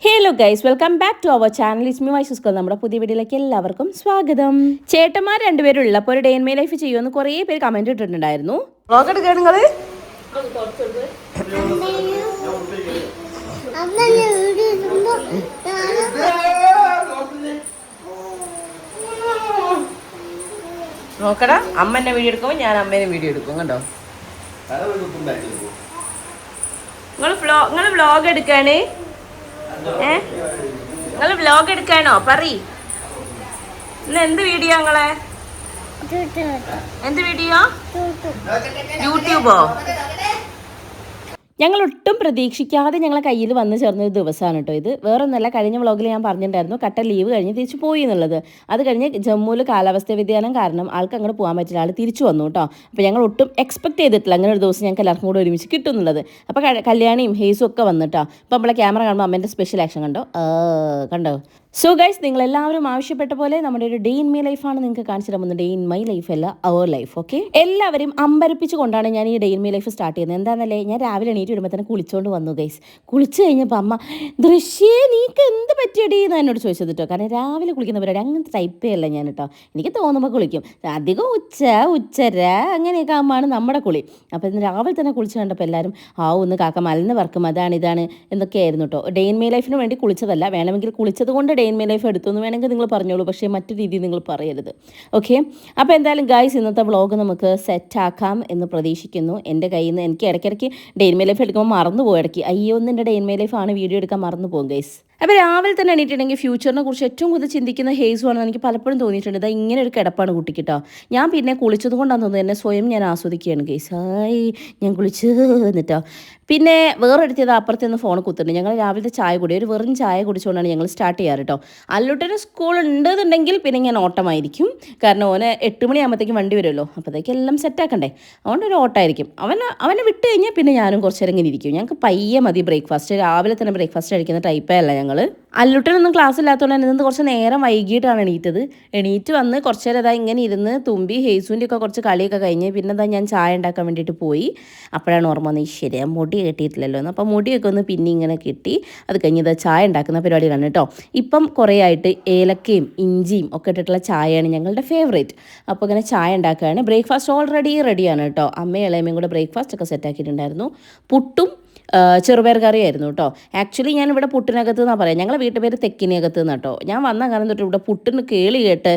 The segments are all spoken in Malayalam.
Hello guys, welcome back to our channel. ഇസ്മി വൈസസ്കോ. നമ്മുടെ പുതിയ വീഡിയോയിലേക്ക് എല്ലാവർക്കും സ്വാഗതം. ചേട്ടന്മാർ രണ്ടുപേരും ഉള്ളപ്പോൾ ഒരു ഡേ ഇൻ മൈ ലൈഫ് ചെയ്യുമെന്ന് കുറേ പേര് കമന്റ് ഇട്ടിട്ടുണ്ടായിരുന്നു. നോക്കടാ, അമ്മ വീഡിയോ എടുക്കുമ്പോൾ ഞാൻ അമ്മേനെ വീഡിയോ എടുക്കും. കണ്ടോ, നിങ്ങൾ വ്ലോഗ് എടുക്കാണ്. നിങ്ങൾ വ്ലോഗ് എടുക്കാണോ? പറയ്, ഇന്ന് എന്ത് വീഡിയോ? നിങ്ങളെ എന്ത് വീഡിയോ? യൂട്യൂബോ? ഞങ്ങൾ ഒട്ടും പ്രതീക്ഷിക്കാതെ ഞങ്ങളെ കയ്യിൽ വന്ന് ചേർന്നൊരു ദിവസമാണ് കേട്ടോ ഇത്. വേറൊന്നല്ല, കഴിഞ്ഞ വ്ളോഗിൽ ഞാൻ പറഞ്ഞിട്ടുണ്ടായിരുന്നു കട്ട ലീവ് കഴിഞ്ഞ് തിരിച്ചു പോയി എന്നുള്ളത്. അത് കഴിഞ്ഞ് ജമ്മുവിൽ കാലാവസ്ഥ വ്യതിയാനം കാരണം ആൾക്ക് അങ്ങോട്ട് പോകാൻ പറ്റില്ല, ആൾ തിരിച്ചു വന്നു കേട്ടോ. അപ്പോൾ ഞങ്ങൾ ഒട്ടും എക്സ്പെക്ട് ചെയ്തിട്ടില്ല അങ്ങനെ ഒരു ദിവസം ഞങ്ങൾക്ക് എല്ലാവർക്കും കൂടെ ഒരുമിച്ച് കിട്ടും എന്നുള്ളത്. അപ്പോൾ കല്യാണിയും ഹേസും ഒക്കെ വന്നിട്ടോ. അപ്പോൾ നമ്മളെ ക്യാമറ കാണുമ്പോൾ അമ്മേൻ്റെ സ്പെഷ്യൽ ആക്ഷൻ കണ്ടോ. സോ ഗൈസ്, നിങ്ങളെല്ലാവരും ആവശ്യപ്പെട്ട പോലെ നമ്മുടെ ഒരു ഡേ ഇൻ മൈ ലൈഫാണ് നിങ്ങൾക്ക് കാണിച്ചു തരുന്നത്. ഡേ ഇൻ മൈ ലൈഫ് അല്ല, അവർ ലൈഫ്. ഓക്കെ, എല്ലാവരും അമ്പരപ്പിച്ചുകൊണ്ടാണ് ഞാൻ ഈ day in my life start ചെയ്യുന്നത്. എന്താണെന്നല്ലേ, ഞാൻ രാവിലെ എണീറ്റ് വരുമ്പോൾ തന്നെ കുളിച്ചുകൊണ്ട് വന്നു ഗൈസ്. കുളിച്ച് കഴിഞ്ഞപ്പോൾ അമ്മ, ദൃശ്യേ നീക്ക് എന്ത് പറ്റിയടി എന്ന് എന്നോട് ചോദിച്ചത് കേട്ടോ. കാരണം രാവിലെ കുളിക്കുന്ന പരിപാടി അങ്ങനത്തെ ടൈപ്പേ അല്ല ഞാൻ കേട്ടോ. എനിക്ക് തോന്നുമ്പോൾ കുളിക്കും, അധികം ഉച്ചര അങ്ങനെയൊക്കെ ആകുമ്പോഴാണ് നമ്മുടെ കുളി. അപ്പോൾ ഇന്ന് രാവിലെ തന്നെ കുളിച്ച് കണ്ടപ്പോൾ എല്ലാവരും ഒന്ന് കാക്ക മലന്ന് വർക്കും ഇതാണ് എന്നൊക്കെ ആയിരുന്നു കേട്ടോ. ഡേ ഇൻ മൈ ലൈഫിന് വേണ്ടി കുളിച്ചതല്ല, വേണമെങ്കിൽ കുളിച്ചത് കൊണ്ട് ഡേ ഇൻ മൈ ലൈഫ് എടുത്തു വേണമെങ്കിൽ നിങ്ങൾ പറഞ്ഞോളൂ, പക്ഷേ മറ്റു രീതിയിൽ നിങ്ങൾ പറയരുത്. ഓക്കെ, അപ്പോൾ എന്തായാലും ഗൈസ്, ഇന്നത്തെ വ്ളോഗ് നമുക്ക് സെറ്റാക്കാം എന്ന് പ്രതീക്ഷിക്കുന്നു. എൻ്റെ കയ്യിൽ നിന്ന് എനിക്ക് ഇടയ്ക്കിടയ്ക്ക് ഡേ ഇൻ മൈ ലൈഫ് എടുക്കുമ്പോൾ മറന്നു പോകും. ഇടയ്ക്ക് എൻ്റെ ഡേ ഇൻ മൈ ലൈഫ് ആണ് വീഡിയോ എടുക്കാൻ മറന്നു പോകും ഗൈസ്. അപ്പോൾ രാവിലെ തന്നെ എണീറ്റിട്ടുണ്ടെങ്കിൽ ഫ്യൂച്ചറിനെ കുറിച്ച് ഏറ്റവും കൂടുതൽ ചിന്തിക്കുന്ന ഹേസു ആണെന്ന് എനിക്ക് പലപ്പോഴും തോന്നിയിട്ടുണ്ട്. ഇതാ ഇങ്ങനെ ഒരു കിടപ്പാണ് കുട്ടിക്ക് കേട്ടോ. ഞാൻ പിന്നെ കുളിച്ചത് കൊണ്ടാണ് തോന്നുന്നത്, എന്നെ സ്വയം ഞാൻ ആസ്വദിക്കുകയാണ് ഗൈസ്. ഞാൻ കുളിച്ച് എന്നിട്ടോ. പിന്നെ വേറെടുത്തത് അപ്പുറത്ത് നിന്ന് ഫോൺ കുത്തുന്നുണ്ട്. ഞങ്ങൾ രാവിലത്തെ ചായ കൂടി ഒരു വെറും ചായ കുടിച്ചുകൊണ്ടാണ് ഞങ്ങൾ സ്റ്റാർട്ട് ചെയ്യാറ് കേട്ടോ. അല്ലുട്ടന് സ്കൂൾ ഉണ്ടെന്നുണ്ടെങ്കിൽ പിന്നെ ഞാൻ ഓട്ടമായിരിക്കും. കാരണം ഓന് 8 മണിയാകുമ്പോഴത്തേക്കും വണ്ടി വരുമല്ലോ, അപ്പോഴത്തേക്കും എല്ലാം സെറ്റാക്കണ്ടേ. അതുകൊണ്ട് ഒരു ഓട്ടമായിരിക്കും. അവനെ വിട്ട് കഴിഞ്ഞാൽ പിന്നെ ഞാനും കുറച്ച് നേരം ഇങ്ങനെ ഇരിക്കും. ഞങ്ങൾക്ക് പയ്യെ മതി ബ്രേക്ക്ഫാസ്റ്റ്. രാവിലെ തന്നെ ബ്രേക്ക്ഫാസ്റ്റ് കഴിക്കുന്ന ടൈപ്പേ അല്ല ഞങ്ങൾ. അല്ലുട്ടനൊന്നും ക്ലാസ് ഇല്ലാത്തതുകൊണ്ട് തന്നെ ഇന്ന് കുറച്ച് നേരം വൈകിട്ടാണ് എണീറ്റ് വന്ന് കുറച്ച് നേരം ഇതാ ഇങ്ങനെ ഇരുന്ന് തുമ്പി ഹേസുവിൻ്റെ ഒക്കെ കുറച്ച് കളിയൊക്കെ കഴിഞ്ഞ് പിന്നെ എന്താ ഞാൻ ചായ ഉണ്ടാക്കാൻ വേണ്ടിയിട്ട് പോയി. അപ്പോഴാണ് ഓർമ്മ വന്നത്, ശരിയാ മുടി കെട്ടിയിട്ടില്ലല്ലോ എന്ന്. അപ്പോൾ മുടിയൊക്കെ ഒന്ന് പിന്നെ ഇങ്ങനെ കെട്ടി അത് കഴിഞ്ഞത് ചായ ഉണ്ടാക്കുന്ന പരിപാടിയിലാണ് കേട്ടോ. ഇപ്പം കുറേ ആയിട്ട് ഏലക്കയും ഇഞ്ചിയും ഒക്കെ ഇട്ടിട്ടുള്ള ചായയാണ് ഞങ്ങളുടെ ഫേവറേറ്റ്. അപ്പോൾ ഇങ്ങനെ ചായ ഉണ്ടാക്കുകയാണ്. ബ്രേക്ക്ഫാസ്റ്റ് ഓൾറെഡി റെഡിയാണ് കേട്ടോ. അമ്മയും ഇളയമ്മയും കൂടെ ബ്രേക്ക്ഫാസ്റ്റ് ഒക്കെ സെറ്റാക്കിയിട്ടുണ്ടായിരുന്നു. പുട്ടും ചെറുപയർ കറിയായിരുന്നു കേട്ടോ. ആക്ച്വലി ഞാനിവിടെ പുട്ടിനകത്ത് എന്നാണ് പറയാം, ഞങ്ങളെ വീട്ടുപേര് തെക്കിനകത്ത് നിന്ന് കേട്ടോ. ഞാൻ വന്ന കാലം തൊട്ട് ഇവിടെ പുട്ടിന് കേളി കേട്ട്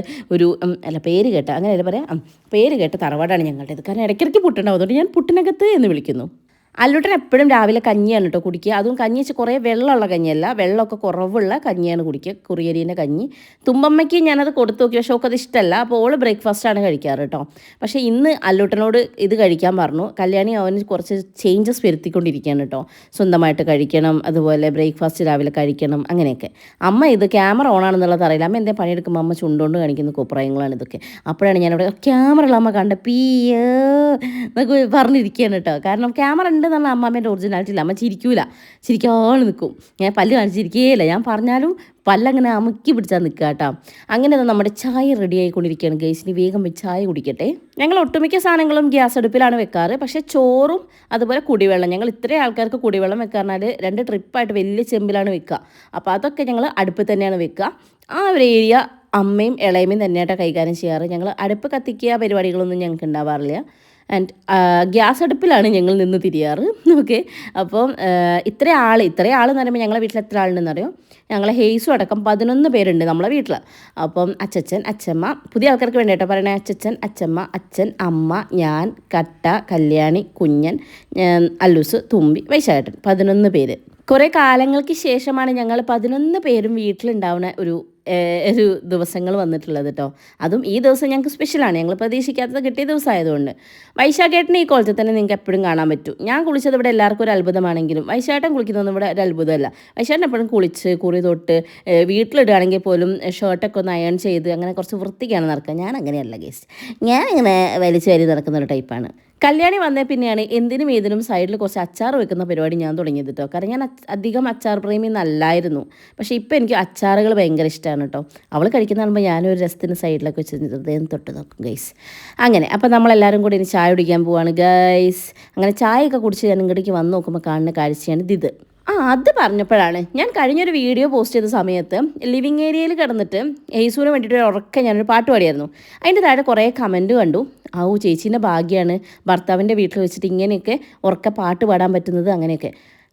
പേര് കേട്ട് അങ്ങനെയല്ല പറയാം, പേര് കേട്ട് തറവാടാണ് ഞങ്ങളുടേത്. കാരണം ഇടയ്ക്കിടയ്ക്ക് പുട്ടുണ്ടാവും, അതുകൊണ്ട് ഞാൻ പുട്ടിനകത്ത് എന്ന് വിളിക്കുന്നു. അല്ലുട്ടൻ എപ്പോഴും രാവിലെ കഞ്ഞിയാണ് കേട്ടോ കുടിക്കുക. അതും കഞ്ഞി വെച്ച് കുറേ വെള്ളമുള്ള കഞ്ഞിയല്ല, വെള്ളമൊക്കെ കുറവുള്ള കഞ്ഞിയാണ് കുടിക്കുക, കുറിയരീൻ്റെ കഞ്ഞി. തുമ്പമ്മയ്ക്ക് ഞാനത് കൊടുത്തു നോക്കി, പക്ഷേ ഒക്കെ അത് ഇഷ്ടമല്ല. അപ്പോൾ ഓൾ ബ്രേക്ക്ഫാസ്റ്റാണ് കഴിക്കാറ് കേട്ടോ. പക്ഷേ ഇന്ന് അല്ലുട്ടനോട് ഇത് കഴിക്കാൻ പറഞ്ഞു. കല്യാണി അവന് കുറച്ച് ചേഞ്ചസ് വരുത്തിക്കൊണ്ടിരിക്കുകയാണ് കേട്ടോ. സ്വന്തമായിട്ട് കഴിക്കണം, അതുപോലെ ബ്രേക്ക്ഫാസ്റ്റ് രാവിലെ കഴിക്കണം, അങ്ങനെയൊക്കെ. അമ്മ ഇത് ക്യാമറ ഓണാണെന്നുള്ളത് അറിയില്ല. അമ്മ എന്തേ പണിയെടുക്കുമ്പോൾ അമ്മ ചുണ്ടുകൊണ്ട് കാണിക്കുന്ന കുപ്രായങ്ങളാണ് ഇതൊക്കെ. അപ്പോഴാണ് ഞാനിവിടെ ക്യാമറയുള്ള അമ്മ കണ്ട പീയോ എന്നൊക്കെ പറഞ്ഞിരിക്കുകയാണ് കേട്ടോ. കാരണം ക്യാമറ ഉണ്ടെന്നുള്ള അമ്മാമ്മേൻ്റെ ഒറിജിനാലിറ്റി ഇല്ല. അമ്മ ചിരിക്കാതെ നിൽക്കും. ഞാൻ പല്ല് കാണിച്ചിരിക്കുകയില്ല, ഞാൻ പറഞ്ഞാലും പല്ലങ്ങനെ അമുക്കി പിടിച്ചാൽ നിൽക്കുക കേട്ടോ. അങ്ങനെ നമ്മുടെ ചായ റെഡി ആയിക്കൊണ്ടിരിക്കുകയാണ് ഗൈസിന്. വേഗം ചായ കുടിക്കട്ടെ. ഞങ്ങൾ ഒട്ടുമിക്ക സാധനങ്ങളും ഗ്യാസ് അടുപ്പിലാണ് വെക്കാറ്. പക്ഷേ ചോറും അതുപോലെ കുടിവെള്ളം, ഞങ്ങൾ ഇത്രയും ആൾക്കാർക്ക് കുടിവെള്ളം വെക്കാറിനാൽ 2 ട്രിപ്പായിട്ട് വലിയ ചെമ്പിലാണ് വെക്കുക. അപ്പോൾ അതൊക്കെ ഞങ്ങൾ അടുപ്പിൽ തന്നെയാണ് വെക്കുക. ആ ഒരു ഏരിയ അമ്മയും ഇളയമ്മയും തന്നെയായിട്ടാണ് കൈകാര്യം ചെയ്യാറ്. ഞങ്ങൾ അടുപ്പ് കത്തിക്കുക പരിപാടികളൊന്നും ഞങ്ങൾക്ക് ഉണ്ടാവാറില്ല. ആൻഡ് ഗ്യാസ് അടുപ്പിലാണ് ഞങ്ങൾ നിന്ന് തിരിയാറ്. ഓക്കെ, അപ്പം ഇത്രയും ആൾ എന്ന് പറയുമ്പോൾ ഞങ്ങളെ വീട്ടിൽ എത്ര ആളുണ്ടെന്ന് അറിയോ? ഞങ്ങളെ ഹേസും അടക്കം 11 പേരുണ്ട് നമ്മളെ വീട്ടിൽ. അപ്പം അച്ചച്ചൻ, അച്ചമ്മ, പുതിയ ആൾക്കാർക്ക് വേണ്ടിയിട്ടോ പറയണേ, അച്ചച്ചൻ, അച്ചമ്മ, അച്ഛൻ, അമ്മ, ഞാൻ, കട്ട, കല്യാണി, കുഞ്ഞൻ, അല്ലൂസ്, തുമ്പി, വൈശാട്ടൻ, 11 പേര്. കുറേ കാലങ്ങൾക്ക് ശേഷമാണ് ഞങ്ങൾ 11 പേരും വീട്ടിലുണ്ടാവുന്ന ഒരു ദിവസങ്ങൾ വന്നിട്ടുള്ളത് കേട്ടോ. അതും ഈ ദിവസം ഞങ്ങൾക്ക് സ്പെഷ്യലാണ്, ഞങ്ങൾ പ്രതീക്ഷിക്കാത്തത് കിട്ടിയ ദിവസമായതുകൊണ്ട്. വൈശാഖേട്ടനെ ഈ കോളത്തിൽ തന്നെ നിങ്ങൾക്ക് എപ്പോഴും കാണാൻ പറ്റും. ഞാൻ കുളിച്ചത് ഇവിടെ എല്ലാവർക്കും ഒരു അത്ഭുതമാണെങ്കിലും വൈശാഖേട്ടൻ കുളിക്കുന്നതൊന്നും ഇവിടെ ഒരു അത്ഭുതമല്ല. വൈശാഖേട്ടൻ എപ്പോഴും കുളിച്ച് കുറി തൊട്ട് വീട്ടിലിടുകയാണെങ്കിൽ പോലും ഷർട്ടൊക്കെ ഒന്ന് അയൺ ചെയ്ത് അങ്ങനെ കുറച്ച് വൃത്തിക്കാണ് നടക്കുക. ഞാൻ അങ്ങനെയല്ല ഗേസ്, ഞാൻ ഇങ്ങനെ വലിച്ചു വാരി നടക്കുന്ന ഒരു ടൈപ്പാണ്. കല്യാണി വന്നേ പിന്നെയാണ് എന്തിനും ഏതിനും സൈഡിൽ കുറച്ച് അച്ചാർ വെക്കുന്ന പരിപാടി ഞാൻ തുടങ്ങിയത് കേട്ടോ. കാരണം ഞാൻ അധികം അച്ചാർ പ്രേമി നല്ലായിരുന്നു. പക്ഷേ ഇപ്പോൾ എനിക്ക് അച്ചാറുകൾ ഭയങ്കര ഇഷ്ടമാണ് കേട്ടോ. അവൾ കഴിക്കുന്ന കാണുമ്പോൾ ഞാനൊരു രസത്തിന് സൈഡിലൊക്കെ വെച്ച് ഹൃദയം തൊട്ട് നോക്കും ഗൈസ്. അങ്ങനെ അപ്പോൾ നമ്മളെല്ലാവരും കൂടി ഇനി ചായ കുടിക്കാൻ പോവാണ് ഗൈസ്. അങ്ങനെ ചായയൊക്കെ കുടിച്ച് ഞാൻ ഇങ്ങോട്ടേക്ക് വന്ന് നോക്കുമ്പോൾ കാണുന്ന കാഴ്ചയാണ് ഇത്. അത് പറഞ്ഞപ്പോഴാണ് ഞാൻ കഴിഞ്ഞൊരു വീഡിയോ പോസ്റ്റ് ചെയ്ത സമയത്ത് ലിവിങ് ഏരിയയിൽ കിടന്നിട്ട് യേശുവിന് വേണ്ടിയിട്ട് ഉറക്കെ ഞാനൊരു പാട്ട് പാടിയായിരുന്നു. അതിൻ്റെ താഴെ കുറേ കമൻറ്റ് കണ്ടു. ചേച്ചീൻ്റെ ഭാഗ്യമാണ് ഭർത്താവിൻ്റെ വീട്ടിൽ വെച്ചിട്ട് ഇങ്ങനെയൊക്കെ ഉറക്കെ പാട്ട് പാടാൻ പറ്റുന്നത് അങ്ങനെയൊക്കെ.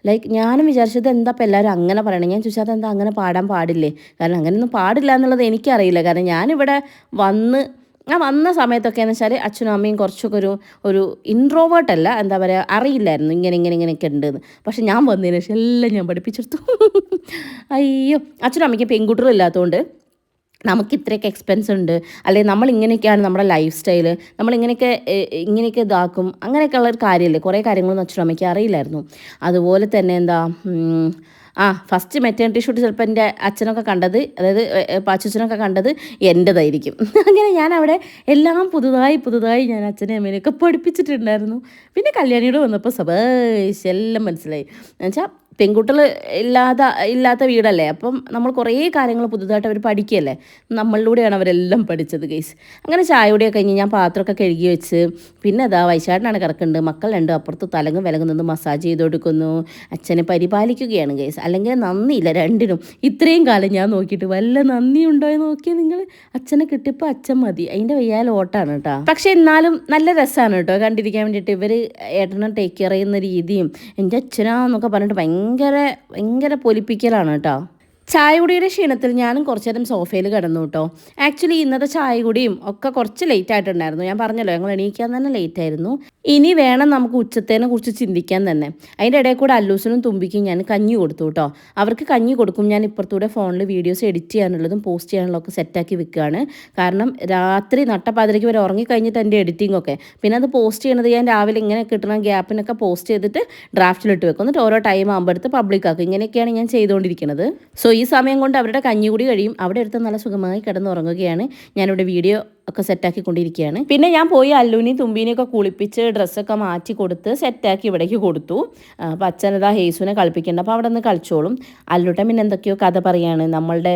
ലൈക്ക് ഞാനും വിചാരിച്ചത് എന്താ ഇപ്പോൾ എല്ലാവരും അങ്ങനെ പറയണേ. ഞാൻ ചോദിച്ചാൽ അതെന്താ അങ്ങനെ പാടാൻ പാടില്ലേ? കാരണം അങ്ങനെയൊന്നും പാടില്ല എന്നുള്ളത് എനിക്കറിയില്ല. കാരണം ഞാനിവിടെ വന്ന സമയത്തൊക്കെ എന്ന് വെച്ചാൽ അച്ഛനും അമ്മയും കുറച്ചൊക്കെ ഒരു ഇൻട്രോവേർട്ടല്ല, എന്താ പറയുക, അറിയില്ലായിരുന്നു ഇങ്ങനെയൊക്കെ ഉണ്ടെന്ന്. പക്ഷെ ഞാൻ വന്നതിന് ശേഷം എല്ലാം ഞാൻ പഠിപ്പിച്ചെടുത്തു. അയ്യോ, അച്ഛനും അമ്മയ്ക്ക് പെൺകുട്ടികളില്ലാത്തതുകൊണ്ട് നമുക്ക് ഇത്രയൊക്കെ എക്സ്പെൻസ് ഉണ്ട്, അല്ലെങ്കിൽ നമ്മൾ ഇങ്ങനെയൊക്കെയാണ് നമ്മുടെ ലൈഫ് സ്റ്റൈല്, ഇങ്ങനെയൊക്കെ ഇതാക്കും, അങ്ങനെയൊക്കെ ഉള്ളൊരു കാര്യമല്ലേ. കുറേ കാര്യങ്ങളൊന്നും അച്ഛനും അമ്മയ്ക്ക് അറിയില്ലായിരുന്നു. അതുപോലെ തന്നെ ഫസ്റ്റ് മെറ്റേണിറ്റി ഷൂട്ട് ചിലപ്പോൾ എൻ്റെ അച്ഛനൊക്കെ കണ്ടത്, അതായത് പാച്ചനൊക്കെ കണ്ടത് എൻ്റെതായിരിക്കും. അങ്ങനെ ഞാൻ അവിടെ എല്ലാം പുതുതായി ഞാൻ അച്ഛനെ അമ്മേനെയൊക്കെ പഠിപ്പിച്ചിട്ടുണ്ടായിരുന്നു. പിന്നെ കല്യാണിയോട് വന്നപ്പോൾ എല്ലാം മനസ്സിലായി. എന്നുവെച്ചാൽ പെൺകുട്ടികൾ ഇല്ലാത്ത വീടല്ലേ, അപ്പം നമ്മൾ കുറേ കാര്യങ്ങൾ പുതുതായിട്ട് അവർ പഠിക്കുകയല്ലേ, നമ്മളിലൂടെയാണ് അവരെല്ലാം പഠിച്ചത് ഗൈസ്. അങ്ങനെ ചായയോടെയൊക്കെ കഴിഞ്ഞ് ഞാൻ പാത്രമൊക്കെ കഴുകി വെച്ച്, പിന്നെ വൈശാടിനാണ് കിടക്കുന്നുണ്ട്, മക്കളുണ്ട് അപ്പുറത്ത് തലങ്ങും വിലങ്ങും നിന്ന് മസാജ് ചെയ്ത് കൊടുക്കുന്നു, അച്ഛനെ പരിപാലിക്കുകയാണ് ഗൈസ്. അല്ലെങ്കിൽ നന്ദിയില്ല രണ്ടിനും. ഇത്രയും കാലം ഞാൻ നോക്കിയിട്ട് വല്ല നന്ദി ഉണ്ടോ എന്ന് നോക്കിയാൽ നിങ്ങൾ, അച്ഛനെ കിട്ടിയപ്പോൾ അച്ഛൻ മതി, അതിൻ്റെ വയ്യാൽ ഓട്ടാണ് കേട്ടോ. പക്ഷേ എന്നാലും നല്ല രസമാണ് കേട്ടോ കണ്ടിരിക്കാൻ വേണ്ടിയിട്ട്. ഇവർ ഏട്ടനെ ടേക്ക് കെയർ ചെയ്യുന്ന രീതിയും എൻ്റെ അച്ഛനാന്നൊക്കെ പറഞ്ഞിട്ട് ഭയങ്കര പൊലിപ്പിക്കലാണ് കേട്ടോ. ചായ കുടിയുടെ ക്ഷീണത്തിൽ ഞാനും കുറച്ചു നേരം സോഫയിൽ കിടന്നു കേട്ടോ. ആക്ച്വലി ഇന്നത്തെ ചായ കുടിയും ഒക്കെ കുറച്ച് ലേറ്റ് ആയിട്ടുണ്ടായിരുന്നു. ഞാൻ പറഞ്ഞല്ലോ ഞങ്ങൾ എണീക്കാൻ തന്നെ ലേറ്റ് ആയിരുന്നു. ഇനി വേണം നമുക്ക് ഉച്ചത്തേനെ കുറിച്ച് ചിന്തിക്കാൻ തന്നെ. അതിൻ്റെ ഇടയിൽ കൂടെ അല്ലൂസിനും തുമ്പിക്കും ഞാൻ കഞ്ഞി കൊടുത്തു കേട്ടോ. അവർക്ക് കഞ്ഞി കൊടുക്കും. ഞാൻ ഇപ്പുറത്തൂടെ ഫോണിൽ വീഡിയോസ് എഡിറ്റ് ചെയ്യാനുള്ളതും പോസ്റ്റ് ചെയ്യാനുള്ളതൊക്കെ സെറ്റാക്കി വെക്കുകയാണ്. കാരണം രാത്രി നട്ടപ്പാതിരയ്ക്ക് വരെ ഉറങ്ങിക്കഴിഞ്ഞിട്ട് എൻ്റെ എഡിറ്റിംഗ് ഒക്കെ, പിന്നെ അത് പോസ്റ്റ് ചെയ്യണത് ഞാൻ രാവിലെ ഇങ്ങനെ കിട്ടുന്ന ഗ്യാപ്പിനൊക്കെ പോസ്റ്റ് ചെയ്തിട്ട് ഡ്രാഫ്റ്റിലിട്ട് വെക്കും. എന്നിട്ട് ഓരോ ടൈം ആകുമ്പോൾ എടുത്ത് പബ്ലിക് ആക്കും. ഇങ്ങനെയൊക്കെയാണ് ഞാൻ ചെയ്തുകൊണ്ടിരിക്കുന്നത്. സോ ഈ സമയം കൊണ്ട് അവരുടെ കഞ്ഞികൂടി കഴിയും. അവിടെ എടുത്ത് നല്ല സുഖമായി കിടന്നുറങ്ങുകയാണ്. ഞാനിവിടെ വീഡിയോ ഒക്കെ സെറ്റാക്കിക്കൊണ്ടിരിക്കുകയാണ്. പിന്നെ ഞാൻ പോയി അല്ലൂനെയും തുമ്പീനെയൊക്കെ കുളിപ്പിച്ച് ഡ്രസ്സൊക്കെ മാറ്റി കൊടുത്ത് സെറ്റാക്കി ഇവിടേക്ക് കൊടുത്തു. അപ്പോൾ അച്ഛനതാ ഹേസുവിനെ കളിപ്പിക്കേണ്ട, അപ്പോൾ അവിടെ നിന്ന് കളിച്ചോളും. അല്ലൂട്ടൻ പിന്നെ എന്തൊക്കെയോ കഥ പറയുകയാണ്, നമ്മളുടെ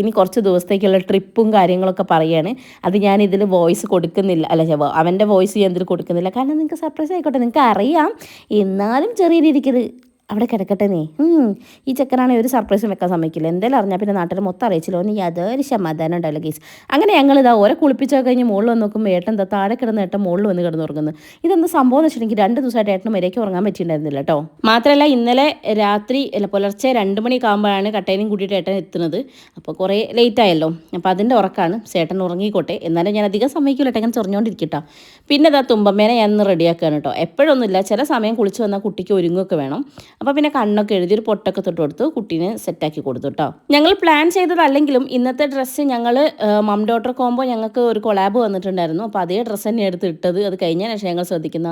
ഇനി കുറച്ച് ദിവസത്തേക്കുള്ള ട്രിപ്പും കാര്യങ്ങളൊക്കെ പറയുകയാണ്. അത് ഞാൻ ഇതിൽ വോയിസ് കൊടുക്കുന്നില്ല, അവൻ്റെ വോയിസ് ഞാൻ ഇതിൽ കൊടുക്കുന്നില്ല. കാരണം നിങ്ങൾക്ക് സർപ്രൈസ് ആയിക്കോട്ടെ, നിങ്ങൾക്ക് അറിയാം, എന്നാലും ചെറിയ രീതിക്ക് അവിടെ കിടക്കട്ടെ നീ. ഈ ചെക്കനാണെങ്കിൽ ഒരു സർപ്രൈസും വെക്കാൻ സമ്മതിക്കില്ല. എന്തായാലും അറിഞ്ഞാൽ പിന്നെ നാട്ടിൽ മൊത്തം അറിയിച്ചില്ലോ, നീ യാതൊരു സമാധാനം ഉണ്ടാവില്ല കേസ്. അങ്ങനെ ഞങ്ങളിതാ ഓരോ കുളിപ്പിച്ചൊക്കെ കഴിഞ്ഞ് മുകളിൽ വന്ന് നോക്കുമ്പോൾ ഏട്ടൻ താഴെ കിടന്ന് ഏട്ടൻ മുകളിൽ വന്ന് കിടന്നുറങ്ങുന്നു. ഇതെന്താ സംഭവം എന്ന് വെച്ചിട്ടുണ്ടെങ്കിൽ 2 ദിവസമായിട്ട് ഏട്ടന് മര്യാദയ്ക്ക് ഉറങ്ങാൻ പറ്റിയിട്ടുണ്ടായിരുന്നില്ല കേട്ടോ. മാത്രമല്ല ഇന്നലെ പുലർച്ചെ 2 മണിയൊക്കെ ആകുമ്പോഴാണ് കട്ടേനും കൂട്ടിയിട്ട് ഏട്ടൻ എത്തുന്നത്. അപ്പോൾ കുറേ ലേറ്റ് ആയല്ലോ. അപ്പോൾ അതിൻ്റെ ഉറക്കാണ്. ചേട്ടൻ ഉറങ്ങിക്കോട്ടെ, എന്നാലും ഞാൻ അധികം സമ്മതിക്കില്ല, ഏട്ടൻ ചൊറിഞ്ഞുകൊണ്ടിരിക്കട്ടോ. പിന്നെ തുമ്പമ്മേനെ ഞാൻ ഇന്ന് റെഡിയാക്കുകയാണ് കേട്ടോ. എപ്പോഴൊന്നുമില്ല, ചില സമയം കുളിച്ച് വന്നാൽ കുട്ടിക്ക് ഒരുങ്ങുകയൊക്കെ വേണം. അപ്പോൾ പിന്നെ കണ്ണൊക്കെ എഴുതി ഒരു പൊട്ടൊക്കെ തൊട്ട് കൊടുത്ത് കുട്ടീനെ സെറ്റാക്കി കൊടുത്തു കേട്ടോ. ഞങ്ങൾ പ്ലാൻ ചെയ്തതല്ലെങ്കിലും ഇന്നത്തെ ഡ്രസ്സ് ഞങ്ങൾ മം ഡോട്ടർ കോമ്പോ ഞങ്ങൾക്ക് ഒരു കൊളാബ് വന്നിട്ടുണ്ടായിരുന്നു. അപ്പോൾ അതേ ഡ്രസ്സ് തന്നെ എടുത്ത് ഇട്ടത്. അത് കഴിഞ്ഞാൽ പക്ഷേ ഞങ്ങൾ ശ്രദ്ധിക്കുന്ന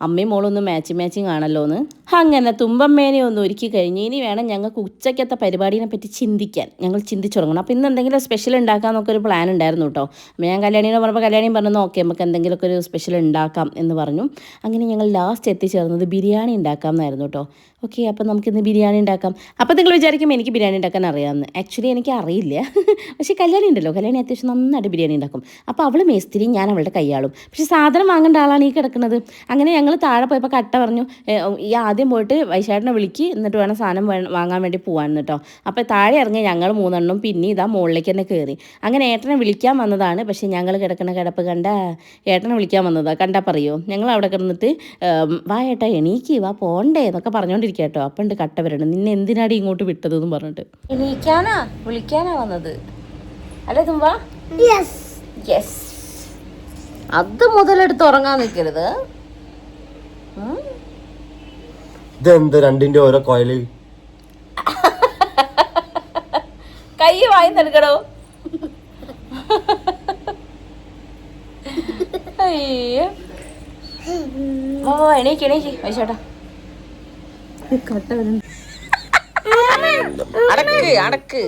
അമ്മയും മോളൊന്ന് മാച്ചിങ് ആണല്ലോ എന്ന്. അങ്ങനെ തുമ്പമ്മേനെ ഒന്ന് ഒരുക്കി കഴിഞ്ഞ് ഇനി വേണം ഞങ്ങൾക്ക് ഉച്ചയ്ക്കത്തെ പരിപാടിനെ പറ്റി ചിന്തിക്കാൻ. ഞങ്ങൾ ചിന്തിച്ചു തുടങ്ങണം. അപ്പോൾ ഇന്ന് എന്തെങ്കിലും സ്പെഷ്യൽ ഉണ്ടാക്കാമെന്നൊക്കെ ഒരു പ്ലാൻ ഉണ്ടായിരുന്നു കേട്ടോ. അപ്പോൾ ഞാൻ കല്യാണിനെ പറഞ്ഞപ്പോൾ കല്യാണിയും പറഞ്ഞു ഓക്കെ നമുക്ക് എന്തെങ്കിലുമൊക്കെ ഒരു സ്പെഷ്യൽ ഉണ്ടാക്കാം എന്ന് പറഞ്ഞു. അങ്ങനെ ഞങ്ങൾ ലാസ്റ്റ് എത്തിച്ചേർന്നത് ബിരിയാണി ഉണ്ടാക്കാം എന്നായിരുന്നു കേട്ടോ. ഓക്കെ, അപ്പോൾ നമുക്കിന്ന് ബിരിയാണി ഉണ്ടാക്കാം. അപ്പോൾ നിങ്ങൾ വിചാരിക്കും എനിക്ക് ബിരിയാണി ഉണ്ടാക്കാൻ അറിയാമെന്ന്. ആക്ച്വലി എനിക്ക് അറിയില്ല, പക്ഷേ കല്യാണി ഉണ്ടല്ലോ, കല്യാണി അത്യാവശ്യം നന്നായിട്ട് ബിരിയാണി ഉണ്ടാക്കും. അപ്പോൾ അവൾ മേസ്തിരി, ഞാൻ അവളുടെ കൈയാളും. പക്ഷേ സാധനം വാങ്ങേണ്ട ആളാണ് ഈ കിടക്കുന്നത്. അങ്ങനെ ഞങ്ങൾ താഴെ പോയപ്പോൾ കട്ട പറഞ്ഞു ഈ ആദ്യം പോയിട്ട് വൈശാടിനെ വിളിക്ക്, എന്നിട്ട് വേണം സാധനം വാങ്ങാൻ വേണ്ടി പോകാൻ കേട്ടോ. അപ്പോൾ താഴെ ഇറങ്ങി ഞങ്ങൾ 3 എണ്ണം പിന്നെ ഇതാ മുകളിലേക്ക് തന്നെ കയറി. അങ്ങനെ ഏട്ടനെ വിളിക്കാൻ വന്നതാണ്. പക്ഷേ ഞങ്ങൾ കിടക്കുന്ന കിടപ്പ് കണ്ട ഏട്ടനെ വിളിക്കാൻ വന്നതാണ്. കണ്ടാൽ പറയോ, ഞങ്ങൾ അവിടെ കിടന്നിട്ട് വാ ഏട്ടാ എണീക്ക് വാ പോണ്ടേ എന്നൊക്കെ പറഞ്ഞുകൊണ്ടിരിക്കും കേട്ടോ. അപ്പം ഉണ്ട് കട്ട വരണം, നിന്നെ എന്തിനാടി ഇങ്ങോട്ട് വിട്ടതെന്ന് പറഞ്ഞിട്ട്. എണീക്കാനാ വിളിക്കാനാ വന്നത് അല്ലേ തുമ്പ? യെസ്, അത് മുതലെടുത്ത് ഉറങ്ങാൻ നിൽക്കരുത്. ഇതെന്ത് രണ്ടിന്റെ ഓരോ കോയില് കൈ വായി നൽകടോ. അയ്യോ എണീക്ക് വൈശേട്ടാ. അടക്ക്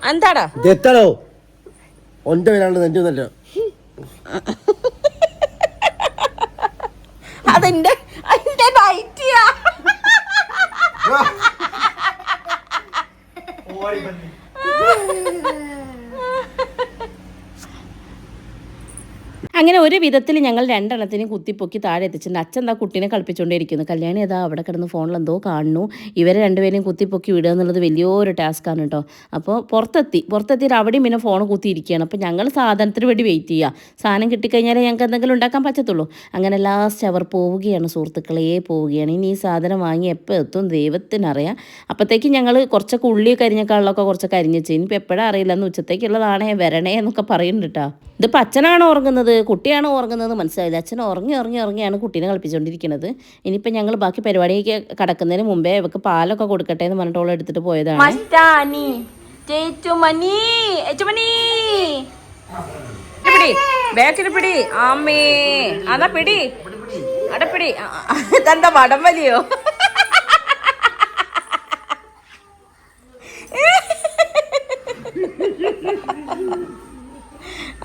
എന്താടാ എത്താടോ ഒന്റെ പേരാണ് നെഞ്ചു നല്ല അതെന്റെ നൈറ്റിയാ. അങ്ങനെ ഒരു വിധത്തിൽ ഞങ്ങൾ രണ്ടെണ്ണത്തിനും കുത്തിപ്പൊക്കി താഴെ എത്തിച്ചിട്ടുണ്ട്. അച്ഛൻ എന്താ കുട്ടീനെ കളിപ്പിച്ചുകൊണ്ടേയിരിക്കുന്നു. കല്യാണി ഏതാ അവിടെ കിടന്ന് ഫോണിൽ എന്തോ കാണുന്നു. ഇവരെ രണ്ടുപേരെയും കുത്തിപ്പൊക്കി വിടുക എന്നുള്ളത് വലിയൊരു ടാസ്ക്കാണ് കേട്ടോ. അപ്പോൾ പുറത്തെത്തിയിട്ട് അവിടെയും പിന്നെ ഫോൺ കുത്തിയിരിക്കുകയാണ്. അപ്പോൾ ഞങ്ങൾ സാധനത്തിന് വേണ്ടി വെയിറ്റ് ചെയ്യുക. സാധനം കിട്ടിക്കഴിഞ്ഞാലേ ഞങ്ങൾക്ക് എന്തെങ്കിലും ഉണ്ടാക്കാൻ പറ്റത്തുള്ളൂ. അങ്ങനെ ലാസ്റ്റ് അവർ പോവുകയാണ്, സുഹൃത്തുക്കളെ പോവുകയാണ്. ഇനി ഈ സാധനം വാങ്ങി എപ്പോൾ എത്തും ദൈവത്തിനറിയാം. അപ്പോഴത്തേക്കും ഞങ്ങൾ കുറച്ചൊക്കെ ഉള്ളി കരിഞ്ഞക്കാളിലൊക്കെ കുറച്ചൊക്കെ അരിഞ്ഞ് വെച്ചു. ഇനിയിപ്പോൾ എപ്പോഴാണ് അറിയില്ല, എന്ന് ഉച്ചത്തേക്കുള്ളതാണേ വരണേ എന്നൊക്കെ പറയുന്നുണ്ട് കേട്ടോ. ഇതിപ്പോൾ അച്ഛനാണോ ഉറങ്ങുന്നത് കുട്ടിയാണോ ഉറങ്ങുന്നത് മനസ്സിലായില്ല. അച്ഛൻ ഉറങ്ങിയാണ് കുട്ടീനെ കളിപ്പിച്ചുകൊണ്ടിരിക്കുന്നത്. ഇനിയിപ്പോൾ ഞങ്ങൾ ബാക്കി പരിപാടിക്ക് കടക്കുന്നതിന് മുമ്പേ ഇവർക്ക് പാലൊക്കെ കൊടുക്കട്ടെ എന്ന് പറഞ്ഞിട്ട് ഓളെ എടുത്തിട്ട് പോയതാണ്. പിടി ആമേ അതാ പിടി അടപ്പിടി ഇതെന്താ വടം വലിയോ?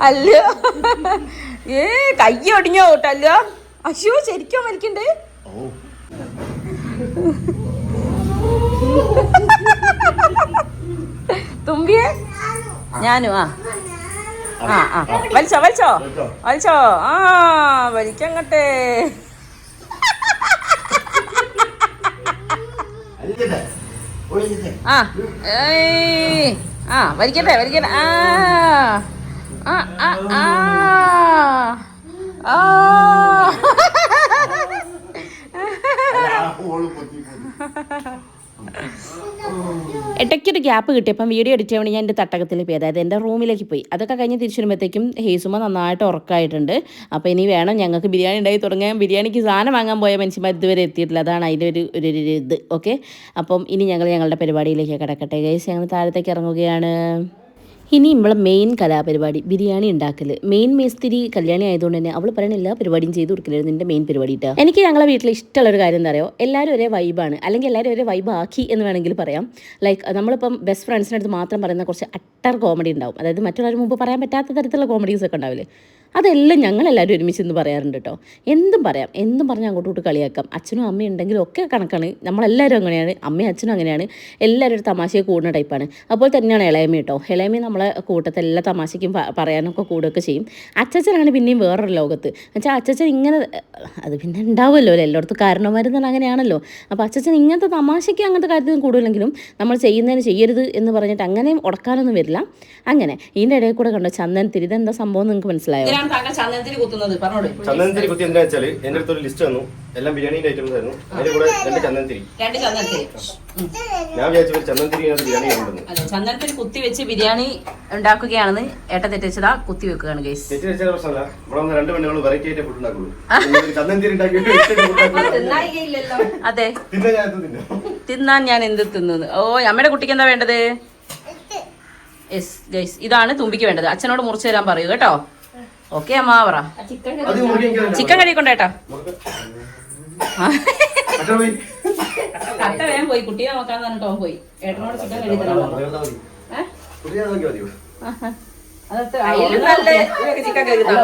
അല്ലോ കൈ ഒടിഞ്ഞോ കേട്ടല്ലോ. അശ്യോ ശരിക്കും വലിക്കണ്ടേ? തുമ്പിയെ ഞാനും വലിച്ചോ വലിക്കങ്ങട്ടെ. വലിക്കട്ടെ ഇടയ്ക്കൊരു ഗ്യാപ്പ് കിട്ടിയപ്പം വീഡിയോ എഡിറ്റ് ചെയ്യാൻ ഞാൻ എൻ്റെ തട്ടകത്തിൽ പോയി, അതായത് എൻ്റെ റൂമിലേക്ക് പോയി. അതൊക്കെ കഴിഞ്ഞ് തിരിച്ചു വരുമ്പോഴത്തേക്കും ഹേസുമ നന്നായിട്ട് ഉറക്കമായിട്ടുണ്ട്. അപ്പോൾ ഇനി വേണം ഞങ്ങൾക്ക് ബിരിയാണി ഉണ്ടായി തുടങ്ങാൻ. ബിരിയാണിക്ക് സാധനം വാങ്ങാൻ പോയ മനുഷ്യന്മാർ ഇതുവരെ എത്തിയിട്ടില്ല. അതാണ് അതിൻ്റെ ഒരു ഇത്. ഓക്കെ, അപ്പം ഇനി ഞങ്ങളുടെ പരിപാടിയിലേക്ക് കിടക്കട്ടെ ഗൈസ്. ഞങ്ങൾ താഴത്തേക്ക് ഇറങ്ങുകയാണ്. ഇനി നമ്മളെ മെയിൻ കലാപരിപാടി ബിരിയാണി ഉണ്ടാക്കൽ. മെയിൻ മേസ്തിരി കല്യാണി ആയതുകൊണ്ട് തന്നെ അവൾ പറയുന്ന എല്ലാ പരിപാടിയും ചെയ്ത് കൊടുക്കലായിരുന്നു എൻ്റെ മെയിൻ പരിപാടി കേട്ടോ. എനിക്ക് ഞങ്ങളെ വീട്ടിൽ ഇഷ്ടമുള്ളൊരു കാര്യം എന്താ പറയുക, എല്ലാവരും ഒരേ വൈബാണ്, അല്ലെങ്കിൽ എല്ലാവരും ഒരേ വൈബ് ആക്കി എന്ന് വേണമെങ്കിൽ പറയാം. ലൈക്ക് നമ്മളിപ്പം ബെസ്റ്റ് ഫ്രണ്ട്സിൻ്റെ അടുത്ത് മാത്രം പറയുന്ന കുറച്ച് അട്ടർ കോമഡി ഉണ്ടാവും, അതായത് മറ്റുള്ളവർ മുമ്പ് പറയാൻ പറ്റാത്ത തരത്തിലുള്ള കോമഡീസ് ഒക്കെ ഉണ്ടാവില്ലേ, അതെല്ലാം ഞങ്ങളെല്ലാവരും ഒരുമിച്ച് ഇന്ന് പറയാറുണ്ട് കേട്ടോ. എന്തും പറഞ്ഞാൽ അങ്ങോട്ട് കളിയാക്കാം. അച്ഛനും അമ്മയും ഉണ്ടെങ്കിലും ഒക്കെ കണക്കാണ്. നമ്മളെല്ലാവരും അങ്ങനെയാണ്, അമ്മയും അച്ഛനും അങ്ങനെയാണ്. എല്ലാവരും ഒരു തമാശയെ കൂടുന്ന ടൈപ്പാണ്. അപ്പോൾ തന്നെയാണ് ഇളയമ കേട്ടോ. ഇളയമ നമ്മളെ കൂട്ടത്തിൽ എല്ലാ തമാശയ്ക്കും പറയാനൊക്കെ കൂടുകയൊക്കെ ചെയ്യും. അച്ഛനാണ് പിന്നെയും വേറൊരു ലോകത്ത്. എന്നുവെച്ചാൽ അച്ഛൻ ഇങ്ങനെ അത് പിന്നെ ഉണ്ടാവുമല്ലോ എല്ലായിടത്തും കാരണവന്മാരെന്ന് പറഞ്ഞാൽ അങ്ങനെയാണല്ലോ. അപ്പോൾ അച്ഛൻ ഇങ്ങനത്തെ തമാശയ്ക്ക് അങ്ങനത്തെ കാര്യത്തിൽ കൂടുതലെങ്കിലും നമ്മൾ ചെയ്യുന്നതിന് ചെയ്യരുത് എന്ന് പറഞ്ഞിട്ട് അങ്ങനെയും ഉടക്കാനൊന്നും വരില്ല. അങ്ങനെ ഇതിൻ്റെ ഇടയിൽ കൂടെ കണ്ടോ ചന്ദനത്തിരി. ഇതെന്താ സംഭവം നിങ്ങൾക്ക് മനസ്സിലായോ? ചന്ദനത്തിരി കുത്തി എന്താ വെച്ചാൽ എൻ്റെ അടുത്തൊരു ലിസ്റ്റ് വന്നു, എല്ലാം ബിരിയാണിന്റെ ഐറ്റംസ് ആയിരുന്നു. അതിന്റെ കൂടെ രണ്ട് ചന്ദനത്തിരി ഞാൻ വിചാരിച്ചു ചന്ദനത്തിരി ബിരിയാണി ചന്ദനത്തിരി കുത്തി വെച്ച് ബിരിയാണി ഉണ്ടാക്കുകയാണെന്ന് ഏട്ട തെറ്റിച്ചതാ. കുത്തി വെക്കുകയാണ് ഗൈസ്. തെറ്റിച്ച പ്രശ്നമല്ല, ഇവിടെ രണ്ട് പെണ്ണുകൾ വെറൈറ്റി ആയിട്ട് ഫുഡ് ഉണ്ടാക്കുള്ളൂ. ചന്ദനത്തിരി അതെ, തിന്നാൻ ഞാൻ എന്ത് തിന്നു. ഓ അമ്മയുടെ കുട്ടിക്ക് എന്താ വേണ്ടത്? യെസ് ഗൈസ്, ഇതാണ് തുമ്പിക്ക് വേണ്ടത്. അച്ഛനോട് മുറിച്ച് തരാൻ പറയൂ കേട്ടോ. ഓക്കെ അമ്മ പറ. ചിക്കൻ കഴിക്കൊണ്ടേട്ടാ. കട്ട വേഗം പോയി, കുട്ടിയെ നോക്കാന്ന് പറഞ്ഞിട്ട് അവൻ പോയി. ഏട്ടനോട് ചിക്കൻ കഴിക്കണം. ചിക്കൻ കഴിക്കുന്ന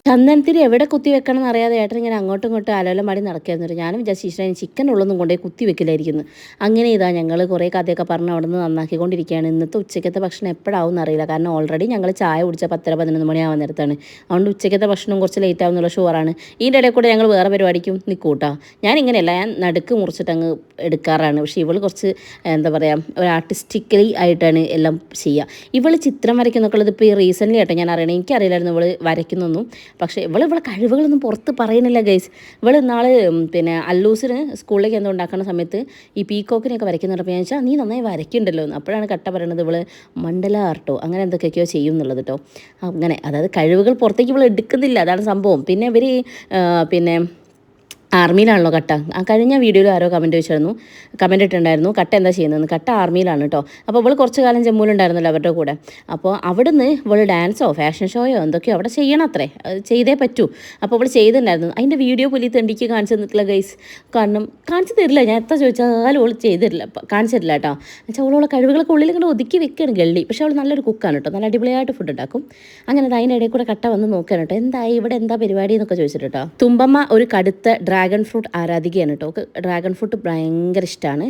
ചന്ദനത്തിരി എവിടെ കുത്തി വെക്കണം എന്ന് അറിയാതെ ഏട്ടൻ ഇങ്ങനെ അങ്ങോട്ടും ഇങ്ങോട്ടും അലോലം മാടി നടക്കായിരുന്നു. ഞാനും വിചാരിച്ചു ഈശ്വരൻ ചിക്കൻ ഉള്ളൊന്നും കൊണ്ടുപോയി കുത്തി വെക്കില്ലായിരിക്കുന്നു. അങ്ങനെ ഇതാ ഞങ്ങൾ കുറേ കഥയൊക്കെ പറഞ്ഞ് അവിടെ നിന്ന് നന്നാക്കിക്കൊണ്ടിരിക്കുകയാണ്. ഇന്നത്തെ ഉച്ചയ്ക്കത്തെ ഭക്ഷണം എപ്പോഴാവും എന്നറിയില്ല, കാരണം ഓൾറെഡി ഞങ്ങൾ ചായ കുടിച്ച 10-11 മണിയാവാൻ നേരത്താണ്. അതുകൊണ്ട് ഉച്ചയ്ക്കത്തെ ഭക്ഷണം കുറച്ച് ലേറ്റ് ആവുന്നുള്ള ഷുവറാണ്. ഇതിൻ്റെ ഇടയിൽ കൂടെ ഞങ്ങൾ വേറെ പരിപാടിക്കും നിൽക്കൂട്ടാ. ഞാനിങ്ങനെയല്ല, ഞാൻ നടുക്ക് മുറിച്ചിട്ട് അങ്ങ് എടുക്കാറാണ്. പക്ഷേ ഇവൾ കുറച്ച് എന്താ പറയുക, ഒരു ആർട്ടിസ്റ്റിക്കലി ആയിട്ടാണ് എല്ലാം ചെയ്യുക. ഇവൾ ചിത്രം വരയ്ക്കുന്നൊക്കെ ഉള്ളത് ഇപ്പോൾ ഈ റീസെൻ്റ്ലി ആയിട്ട് ഞാൻ അറിയണേ. എനിക്കറിയില്ലായിരുന്നു ഇവൾ വരയ്ക്കുന്നൊന്നും. പക്ഷേ ഇവളെ കഴിവുകളൊന്നും പുറത്ത് പറയുന്നില്ല ഗൈസ്. ഇവൾ നാളെ പിന്നെ അല്ലൂസിന് സ്കൂളിലേക്ക് എന്തോ ഉണ്ടാക്കുന്ന സമയത്ത് ഈ പീക്കോക്കിനെയൊക്കെ വരയ്ക്കുന്നുണ്ടപ്പോൾ ഞാൻ വെച്ചാൽ നീ നന്നായി വരയ്ക്കുന്നുണ്ടല്ലോ എന്ന്. അപ്പോഴാണ് കട്ട പറയണത് ഇവൾ മണ്ഡല ആർട്ടോ അങ്ങനെ എന്തൊക്കെയൊക്കെയോ ചെയ്യും എന്നുള്ളത് കേട്ടോ. അങ്ങനെ അതായത് കഴിവുകൾ പുറത്തേക്ക് ഇവൾ എടുക്കുന്നില്ല, അതാണ് സംഭവം. പിന്നെ ഇവർ പിന്നെ ആർമിയിലാണല്ലോ കട്ട. കഴിഞ്ഞ വീഡിയോയിൽ ആരോ കമൻറ്റ് ഇട്ടുണ്ടായിരുന്നു കട്ട എന്താ ചെയ്യുന്നതെന്ന്. കട്ട ആർമിയിലാണ് കേട്ടോ. അപ്പോൾ ഇവൾ കുറച്ച് കാലം ജമ്മുവിലുണ്ടായിരുന്നല്ലോ അവരുടെ കൂടെ. അപ്പോൾ അവിടുന്ന് ഇവൾ ഡാൻസോ ഫാഷൻ ഷോയോ എന്തൊക്കെയോ അവിടെ ചെയ്യണം അത്രേ, ചെയ്തേ പറ്റൂ. അപ്പോൾ അവൾ ചെയ്തിട്ടുണ്ടായിരുന്നു. അതിൻ്റെ വീഡിയോ പുലി തെണ്ടിക്ക് കാണിച്ചു തന്നിട്ടില്ല ഗൈസ്. കാരണം കാണിച്ചു തരില്ല, ഞാൻ എത്ര ചോദിച്ചാലും അവൾ ചെയ്തിട്ടില്ല, കാണിച്ചു തരില്ല കേട്ടോ. എന്നുവെച്ചാൽ അവളോളെ കഴിവുകളൊക്കെ ഉള്ളിൽ ഇങ്ങനെ ഒതുക്കി വെക്കുകയാണ് ഗള്ളി. പക്ഷേ അവൾ നല്ലൊരു കുക്കാണ് കേട്ടോ, നല്ല അടിപൊളിയായിട്ട് ഫുഡ് ഉണ്ടാക്കും. അങ്ങനെ അതിൻ്റെ ഇടയിൽ കൂടെ കട്ട വന്ന് നോക്കുകയാണ് കേട്ടോ, എന്തായി ഇവിടെ എന്താ പരിപാടി എന്നൊക്കെ ചോദിച്ചിട്ട് കേട്ടോ. തുമ്പമ്മ ഒരു കടുത്ത ഡ്രാഗൺ ഫ്രൂട്ട് ആരാധികയാണ് കേട്ടോ. അവൾക്ക് ഡ്രാഗൺ ഫ്രൂട്ട് ഭയങ്കര ഇഷ്ടമാണ്.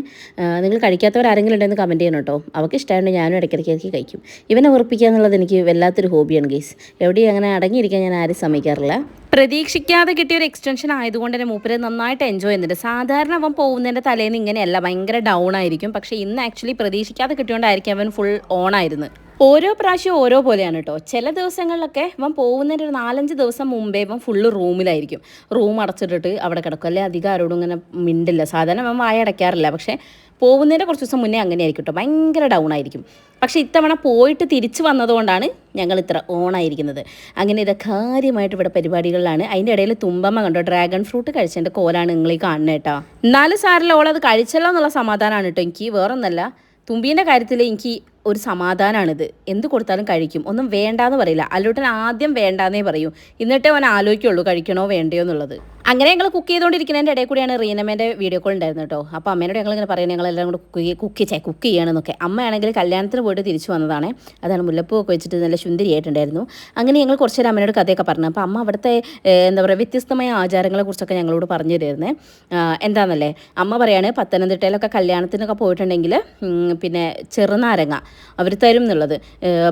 നിങ്ങൾ കഴിക്കാത്തവരാരെങ്കിലും ഉണ്ടെന്ന് കമൻറ്റ് ചെയ്യണം കേട്ടോ. അവൾക്ക് ഇഷ്ടമായിട്ട് ഞാനും ഇടയ്ക്കിടയ്ക്ക് കഴിക്കും. ഇവനെ ഉറപ്പിക്കുക എന്നുള്ളത് എനിക്ക് വല്ലാത്തൊരു ഹോബിയാണ് ഗൈസ്. എവിടെയും അങ്ങനെ അടങ്ങിയിരിക്കാൻ ഞാൻ ആരും സമ്മതിക്കാറില്ല. പ്രതീക്ഷിക്കാതെ കിട്ടിയ ഒരു എക്സ്റ്റൻഷൻ ആയതുകൊണ്ട് തന്നെ മൂപ്പര് നന്നായിട്ട് എൻജോയ് ചെയ്യുന്നുണ്ട്. സാധാരണ അവൻ പോകുന്നതിൻ്റെ തലേന്ന് ഇങ്ങനെയല്ല, ഭയങ്കര ഡൗൺ ആയിരിക്കും. പക്ഷേ ഇന്ന് ആക്ച്വലി പ്രതീക്ഷിക്കാതെ കിട്ടിയോണ്ടായിരിക്കും അവൻ ഫുൾ ഓൺ ആയിരുന്നു. ഓരോ പ്രാവശ്യം ഓരോ പോലെയാണ് കേട്ടോ. ചില ദിവസങ്ങളിലൊക്കെ ഇവൻ പോകുന്നതിൻ്റെ ഒരു 4-5 ദിവസം മുമ്പേ ഇവൻ ഫുള്ള് റൂമിലായിരിക്കും. റൂം അടച്ചിട്ടിട്ട് അവിടെ കിടക്കും. അല്ലെ അധികം ആരോടും ഇങ്ങനെ മിണ്ടില്ല. സാധാരണ അവൻ വായ അടയ്ക്കാറില്ല. പക്ഷേ പോകുന്നതിൻ്റെ കുറച്ച് ദിവസം മുന്നേ അങ്ങനെ ആയിരിക്കും കേട്ടോ. ഭയങ്കര ഡൗൺ ആയിരിക്കും. പക്ഷേ ഇത്തവണ പോയിട്ട് തിരിച്ച് വന്നതുകൊണ്ടാണ് ഞങ്ങൾ ഇത്ര ഓണായിരിക്കുന്നത്. അങ്ങനെ ഇത് കാര്യമായിട്ട് ഇവിടെ പരിപാടികളിലാണ്. അതിൻ്റെ ഇടയിൽ തുമ്പമ്മ കണ്ടോ ഡ്രാഗൺ ഫ്രൂട്ട് കഴിച്ചതിൻ്റെ കോലാണ് നിങ്ങളീ കാണുന്നത് കേട്ടോ. എന്നാലും സാറില്ല, ഓളത് കഴിച്ചല്ലോ എന്നുള്ള സമാധാനമാണ് കേട്ടോ എനിക്ക്. വേറൊന്നല്ല, തുമ്പീൻ്റെ കാര്യത്തിൽ എനിക്ക് ഒരു സമാധാനമാണിത്. എന്ത് കൊടുത്താലും കഴിക്കും, ഒന്നും വേണ്ടാന്ന് പറയില്ല. അല്ലൂട്ടൻ ആദ്യം വേണ്ടാന്നേ പറയൂ, എന്നിട്ടേ അവൻ ആലോചിക്കുള്ളൂ കഴിക്കണോ വേണ്ടയോ എന്നുള്ളത്. അങ്ങനെ ഞങ്ങൾ കുക്ക് ചെയ്തുകൊണ്ടിരിക്കുന്നതിൻ്റെ ഇടയിൽ കൂടിയാണ് റീനമ്മേൻ്റെ വീഡിയോ കോൾ ഉണ്ടായിരുന്നു കേട്ടോ. അപ്പോൾ അമ്മേനോട് ഞങ്ങളിങ്ങനെ പറയുന്നത് ഞങ്ങളെല്ലാം കൂടെ കുക്ക് ചെയ്യണമെന്നൊക്കെ. അമ്മയാണെങ്കിൽ കല്യാണത്തിന് പോയിട്ട് തിരിച്ചു വന്നതാണ്. അതാണ് മുല്ലപ്പൂ ഒക്കെ വെച്ചിട്ട് നല്ല ശുന്ദരിയായിട്ടുണ്ടായിരുന്നു. അങ്ങനെ ഞങ്ങൾ കുറച്ച് നേരം അമ്മേനോട് കഥയൊക്കെ പറഞ്ഞു. അപ്പോൾ അമ്മ അവിടുത്തെ എന്താ പറയുക വ്യത്യസ്തമായ ആചാരങ്ങളെക്കുറിച്ചൊക്കെ ഞങ്ങളോട് പറഞ്ഞു തരുന്നത്. എന്താണെന്നല്ലേ അമ്മ പറയാണ്, പത്തനംതിട്ടയിലൊക്കെ കല്യാണത്തിനൊക്കെ പോയിട്ടുണ്ടെങ്കിൽ പിന്നെ ചെറുനാരങ്ങ അവർ തരും എന്നുള്ളത്.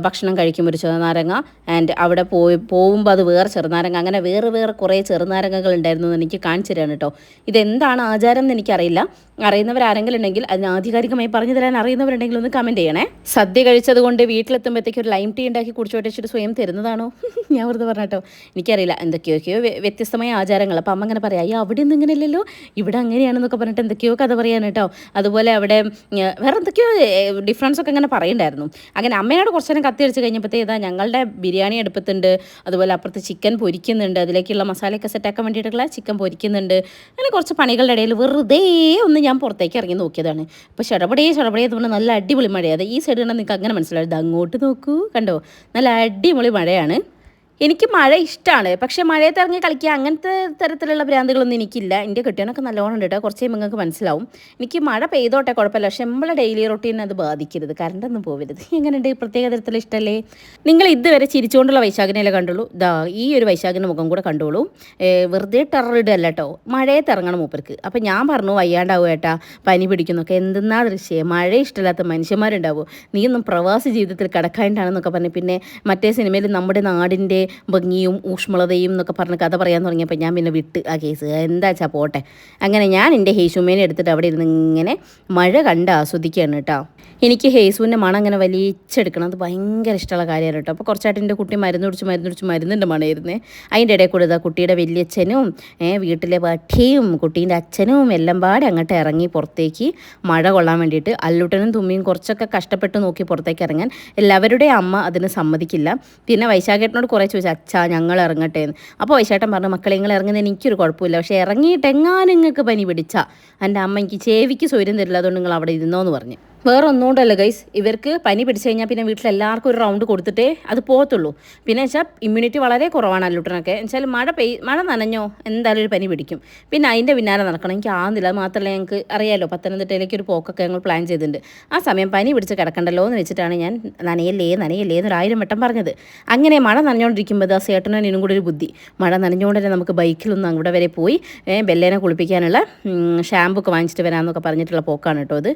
ഭക്ഷണം കഴിക്കുമ്പോൾ ഒരു ചെറുനാരങ്ങ, ആൻഡ് അവിടെ പോകുമ്പോൾ അത് വേറെ ചെറുനാരങ്ങ, അങ്ങനെ വേറെ കുറേ ചെറുനാരങ്ങകൾ ഉണ്ടായിരുന്നു എന്ന് എനിക്ക് കാണിച്ചു തരാണ് കേട്ടോ. ഇതെന്താണ് ആചാരം എന്ന് എനിക്കറിയില്ല. അറിയുന്നവരാരെങ്കിലും ഉണ്ടെങ്കിൽ അതിന് ആധികാരികമായി പറഞ്ഞു തരാൻ അറിയുന്നവരുണ്ടെങ്കിൽ ഒന്ന് കമൻറ്റ് ചെയ്യണേ. സദ്യ കഴിച്ചത് കൊണ്ട് വീട്ടിലെത്തുമ്പോഴത്തേക്ക് ഒരു ലൈം ടീ ഉണ്ടാക്കി കുടിച്ചോട്ട് വെച്ചിട്ട് സ്വയം തരുന്നതാണോ? ഞാൻ വെറുതെ പറഞ്ഞോ, എനിക്കറിയില്ല. എന്തൊക്കെയോ വ്യത്യസ്തമായ ആചാരങ്ങൾ. അപ്പം അമ്മ അങ്ങനെ പറയാം, അയ്യോ അവിടെ ഒന്നും ഇങ്ങനെ ഇല്ലല്ലോ, ഇവിടെ അങ്ങനെയാണെന്നൊക്കെ പറഞ്ഞിട്ട് എന്തൊക്കെയോ കഥ പറയാൻ കേട്ടോ. അതുപോലെ അവിടെ വേറെ എന്തൊക്കെയോ ഡിഫറൻസ് ഒക്കെ അങ്ങനെ പറയുന്നുണ്ടായിരുന്നു. അങ്ങനെ അമ്മയോട് കുറച്ച് നേരം കത്തി അടിച്ച് കഴിഞ്ഞപ്പോഴത്തേ ഇതാ ഞങ്ങളുടെ ബിരിയാണി അടുപ്പത്തുണ്ട്. അതുപോലെ അപ്പുറത്ത് ചിക്കൻ പൊരിക്കുന്നുണ്ട്. അതിലേക്കുള്ള മസാലയൊക്കെ സെറ്റാക്കാൻ വേണ്ടിയിട്ടുള്ള ചിക്കൻ പൊരിക്കുന്നുണ്ട്. അങ്ങനെ കുറച്ച് പണികളുടെ ഇടയിൽ വെറുതെ ഒന്ന് ഞാൻ പുറത്തേക്ക് ഇറങ്ങി നോക്കിയതാണ്. അപ്പോൾ ചടപടേ എന്ന് പറഞ്ഞാൽ നല്ല അടിപൊളി മഴയാണ്. ഈ സൈഡ് കണ്ടാൽ നിങ്ങൾക്ക് അങ്ങനെ മനസ്സിലാവും. ഇത് അങ്ങോട്ട് നോക്കൂ, കണ്ടോ, നല്ല അടിപൊളി മഴയാണ്. എനിക്ക് മഴ ഇഷ്ടമാണ്, പക്ഷേ മഴയത്ത് ഇറങ്ങി കളിക്കുക അങ്ങനത്തെ തരത്തിലുള്ള ഭ്രാന്തികളൊന്നും എനിക്കില്ല. എൻ്റെ കെട്ടിയവനൊക്കെ നല്ലോണം ഉണ്ട് കേട്ടോ. കുറച്ച് കഴിയുമ്പോൾ നിങ്ങൾക്ക് മനസ്സിലാവും. എനിക്ക് മഴ പെയ്തോട്ടെ കുഴപ്പമില്ല, പക്ഷേ നമ്മളെ ഡെയിലി റൊട്ടീനെ അത് ബാധിക്കരുത്, കറണ്ടൊന്നും പോകരുത്. എങ്ങനെയുണ്ട്, പ്രത്യേക തരത്തിലുള്ള ഇഷ്ടമല്ലേ? നിങ്ങൾ ഇതുവരെ ചിരിച്ചുകൊണ്ടുള്ള വൈശാഖിനെയല്ലേ കണ്ടുള്ളൂ. ഈ ഒരു വൈശാഖിൻ്റെ മുഖം കൂടെ കണ്ടോളൂ. വെറുതെ ടെററിടല്ല കേട്ടോ, മഴയത്ത് ഇറങ്ങണം മൂപ്പർക്ക്. അപ്പം ഞാൻ പറഞ്ഞു വയ്യാണ്ടാവും ഏട്ടാ, പനി പിടിക്കുന്നൊക്കെ. എന്തെന്നാ ദൃശ്യം, മഴ ഇഷ്ടമില്ലാത്ത മനുഷ്യന്മാരുണ്ടാവും. നീയൊന്നും പ്രവാസി ജീവിതത്തിൽ കിടക്കാണ്ടാണെന്നൊക്കെ പറഞ്ഞ് പിന്നെ മറ്റേ സിനിമയിൽ നമ്മുടെ നാടിൻ്റെ ഭംഗിയും ഊഷ്മളതയും എന്നൊക്കെ പറഞ്ഞ് കഥ പറയാൻ തുടങ്ങിയപ്പോൾ ഞാൻ പിന്നെ വിട്ട് ആ കേസ്. എന്താ വെച്ചാൽ പോട്ടെ. അങ്ങനെ ഞാൻ എൻ്റെ ഹേസുമേനെ എടുത്തിട്ട് അവിടെ ഇരുന്ന് ഇങ്ങനെ മഴ കണ്ട് ആസ്വദിക്കുകയാണ് കേട്ടോ. എനിക്ക് ഹേസുവിൻ്റെ മണം അങ്ങനെ വലിച്ചെടുക്കണം, അത് ഭയങ്കര ഇഷ്ടമുള്ള കാര്യമാണ് കേട്ടോ. അപ്പോൾ കുറച്ചായിട്ട് എൻ്റെ കുട്ടി മരുന്നിൻ്റെ മണമായിരുന്നേ. അതിൻ്റെ ഇടയിൽ കൂടെ ഇതാ കുട്ടിയുടെ വലിയച്ഛനും വീട്ടിലെ പട്ടിയും കുട്ടീൻ്റെ അച്ഛനും എല്ലാം പാടെ അങ്ങോട്ട് ഇറങ്ങി പുറത്തേക്ക് മഴ കൊള്ളാൻ വേണ്ടിയിട്ട്. അല്ലൂട്ടനും തുമ്മിയും കുറച്ചൊക്കെ കഷ്ടപ്പെട്ട് നോക്കി പുറത്തേക്ക് ഇറങ്ങാൻ. എല്ലാവരുടെയും അമ്മ അതിന് സമ്മതിക്കില്ല. പിന്നെ വൈശാഖേട്ടനോട് കുറേ ചോദിച്ചു, അച്ഛാ ഞങ്ങൾ ഇറങ്ങട്ടെ എന്ന്. അപ്പോൾ വൈശാട്ടൻ പറഞ്ഞു, മക്കളെ നിങ്ങൾ ഇറങ്ങുന്നതിന് എനിക്കൊരു കുഴപ്പമില്ല, പക്ഷേ ഇറങ്ങിയിട്ട് എങ്ങാനും നിങ്ങൾക്ക് പനി പിടിച്ചാൽ എൻ്റെ അമ്മ എനിക്ക് ചെവിക്ക് സൗകര്യം തരില്ല, അതുകൊണ്ട് നിങ്ങൾ അവിടെ ഇരുന്നോന്ന് പറഞ്ഞു. വേറെ ഒന്നുകൊണ്ടല്ല ഗൈസ്, ഇവർക്ക് പനി പിടിച്ചു കഴിഞ്ഞാൽ പിന്നെ വീട്ടിലെല്ലാവർക്കും ഒരു റൗണ്ട് കൊടുത്തിട്ടേ അത് പോകത്തുള്ളൂ. പിന്നെ വെച്ചാൽ ഇമ്മ്യൂണിറ്റി വളരെ കുറവാണ് അല്ലൂട്ടനൊക്കെ. എന്നുവെച്ചാൽ മഴ നനഞ്ഞോ എന്തായാലും ഒരു പനി പിടിക്കും. പിന്നെ അതിൻ്റെ പിന്നാലെ നടക്കണം. എനിക്ക് ആകുന്നില്ല. അത് മാത്രമല്ല ഞങ്ങൾക്ക് അറിയാമല്ലോ പത്തനംതിട്ടയിലേക്ക് ഒരു പോക്കൊക്കെ ഞങ്ങൾ പ്ലാൻ ചെയ്തിട്ടുണ്ട്. ആ സമയം പനി പിടിച്ച് കിടക്കണ്ടല്ലോ എന്ന് വെച്ചിട്ടാണ് ഞാൻ നനയല്ലേ എന്നൊരു 1000 വട്ടം പറഞ്ഞത്. അങ്ങനെ മഴ നനഞ്ഞുകൊണ്ടിരിക്കുമ്പോൾ ആ സേട്ടനും ഇതിനും കൂടി ഒരു ബുദ്ധി. മഴ നനഞ്ഞുകൊണ്ട് തന്നെ നമുക്ക് ബൈക്കിലൊന്നും അവിടെ വരെ പോയി ബെല്ലേനെ കുളിപ്പിക്കാനുള്ള ഷാമ്പു ഒക്കെ വാങ്ങിച്ചിട്ട് വരാമെന്നൊക്കെ പറഞ്ഞിട്ടുള്ള പോക്കാണ് കേട്ടോ അത്.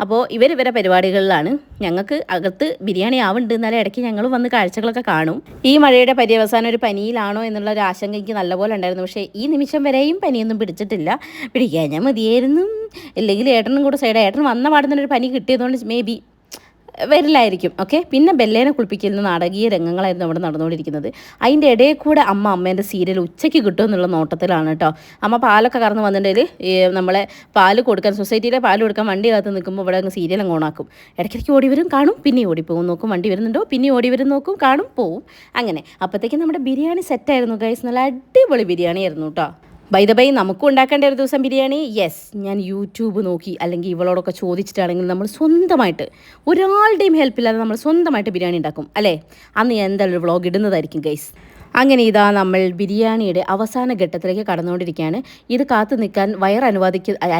അപ്പോൾ ഇവരെ പരിപാടികളിലാണ്. ഞങ്ങൾക്ക് അകത്ത് ബിരിയാണി ആവുന്നുണ്ട്, എന്നാലും ഇടയ്ക്ക് ഞങ്ങൾ വന്ന് കാഴ്ചകളൊക്കെ കാണും. ഈ മഴയുടെ പര്യവസാനം ഒരു പനിയിലാണോ എന്നുള്ള ഒരു ആശങ്ക എനിക്ക് നല്ലപോലെ ഉണ്ടായിരുന്നു. പക്ഷേ ഈ നിമിഷം വരെയും പനിയൊന്നും പിടിച്ചിട്ടില്ല. പിടിക്കാൻ ഞാൻ മതിയായിരുന്നു. ഇല്ലെങ്കിൽ ഏട്ടനും കൂടെ ഏട്ടൻ വന്ന പാടുന്ന ഒരു പനി കിട്ടിയതുകൊണ്ട് മേ ബി വരില്ലായിരിക്കും. ഓക്കെ. പിന്നെ ബെല്ലേനെ കുളിപ്പിക്കുന്ന നാടകീയ രംഗങ്ങളായിരുന്നു അവിടെ നടന്നുകൊണ്ടിരിക്കുന്നത്. അതിൻ്റെ ഇടയിൽ കൂടെ അമ്മേൻ്റെ സീരിയൽ ഉച്ചയ്ക്ക് കിട്ടുമെന്നുള്ള നോട്ടത്തിലാണ് കേട്ടോ. അമ്മ പാലൊക്കെ കറന്ന് വന്നിട്ടുണ്ടെങ്കിൽ നമ്മളെ പാല് കൊടുക്കാൻ സൊസൈറ്റിയിലെ പാല് കൊടുക്കാൻ വണ്ടി കാത്ത് നിൽക്കുമ്പോൾ ഇവിടെ അങ്ങ് സീരിയൽ അങ്ങ് ഓണാക്കും. ഇടയ്ക്കിടയ്ക്ക് ഓടി വരും, കാണും, പിന്നെ ഓടിപ്പോവും, നോക്കും വണ്ടി വരുന്നുണ്ടോ, പിന്നെ ഓടി വരും, നോക്കും, കാണും, പോവും. അങ്ങനെ അപ്പോഴത്തേക്കും നമ്മുടെ ബിരിയാണി സെറ്റായിരുന്നു ഗൈസ്. നല്ല അടിപൊളി ബിരിയാണി ആയിരുന്നു കേട്ടോ. ബൈ ദ ബൈ നമുക്കും ഉണ്ടാക്കേണ്ട ഒരു ദിവസം ബിരിയാണി. യെസ്, ഞാൻ യൂട്യൂബ് നോക്കി അല്ലെങ്കിൽ ഇവളോടൊക്കെ ചോദിച്ചിട്ടാണെങ്കിൽ നമ്മൾ സ്വന്തമായിട്ട് ഒരാളുടെയും ഹെൽപ്പില്ലാതെ നമ്മൾ സ്വന്തമായിട്ട് ബിരിയാണി ഉണ്ടാക്കും അല്ലേ. അന്ന് ഞാൻ എന്തായാലും ഒരു വ്ളോഗ് ഇടുന്നതായിരിക്കും ഗൈസ്. അങ്ങനെ ഇതാ നമ്മൾ ബിരിയാണിയുടെ അവസാന ഘട്ടത്തിലേക്ക് കടന്നുകൊണ്ടിരിക്കുകയാണ്. ഇത് കാത്തു നിൽക്കാൻ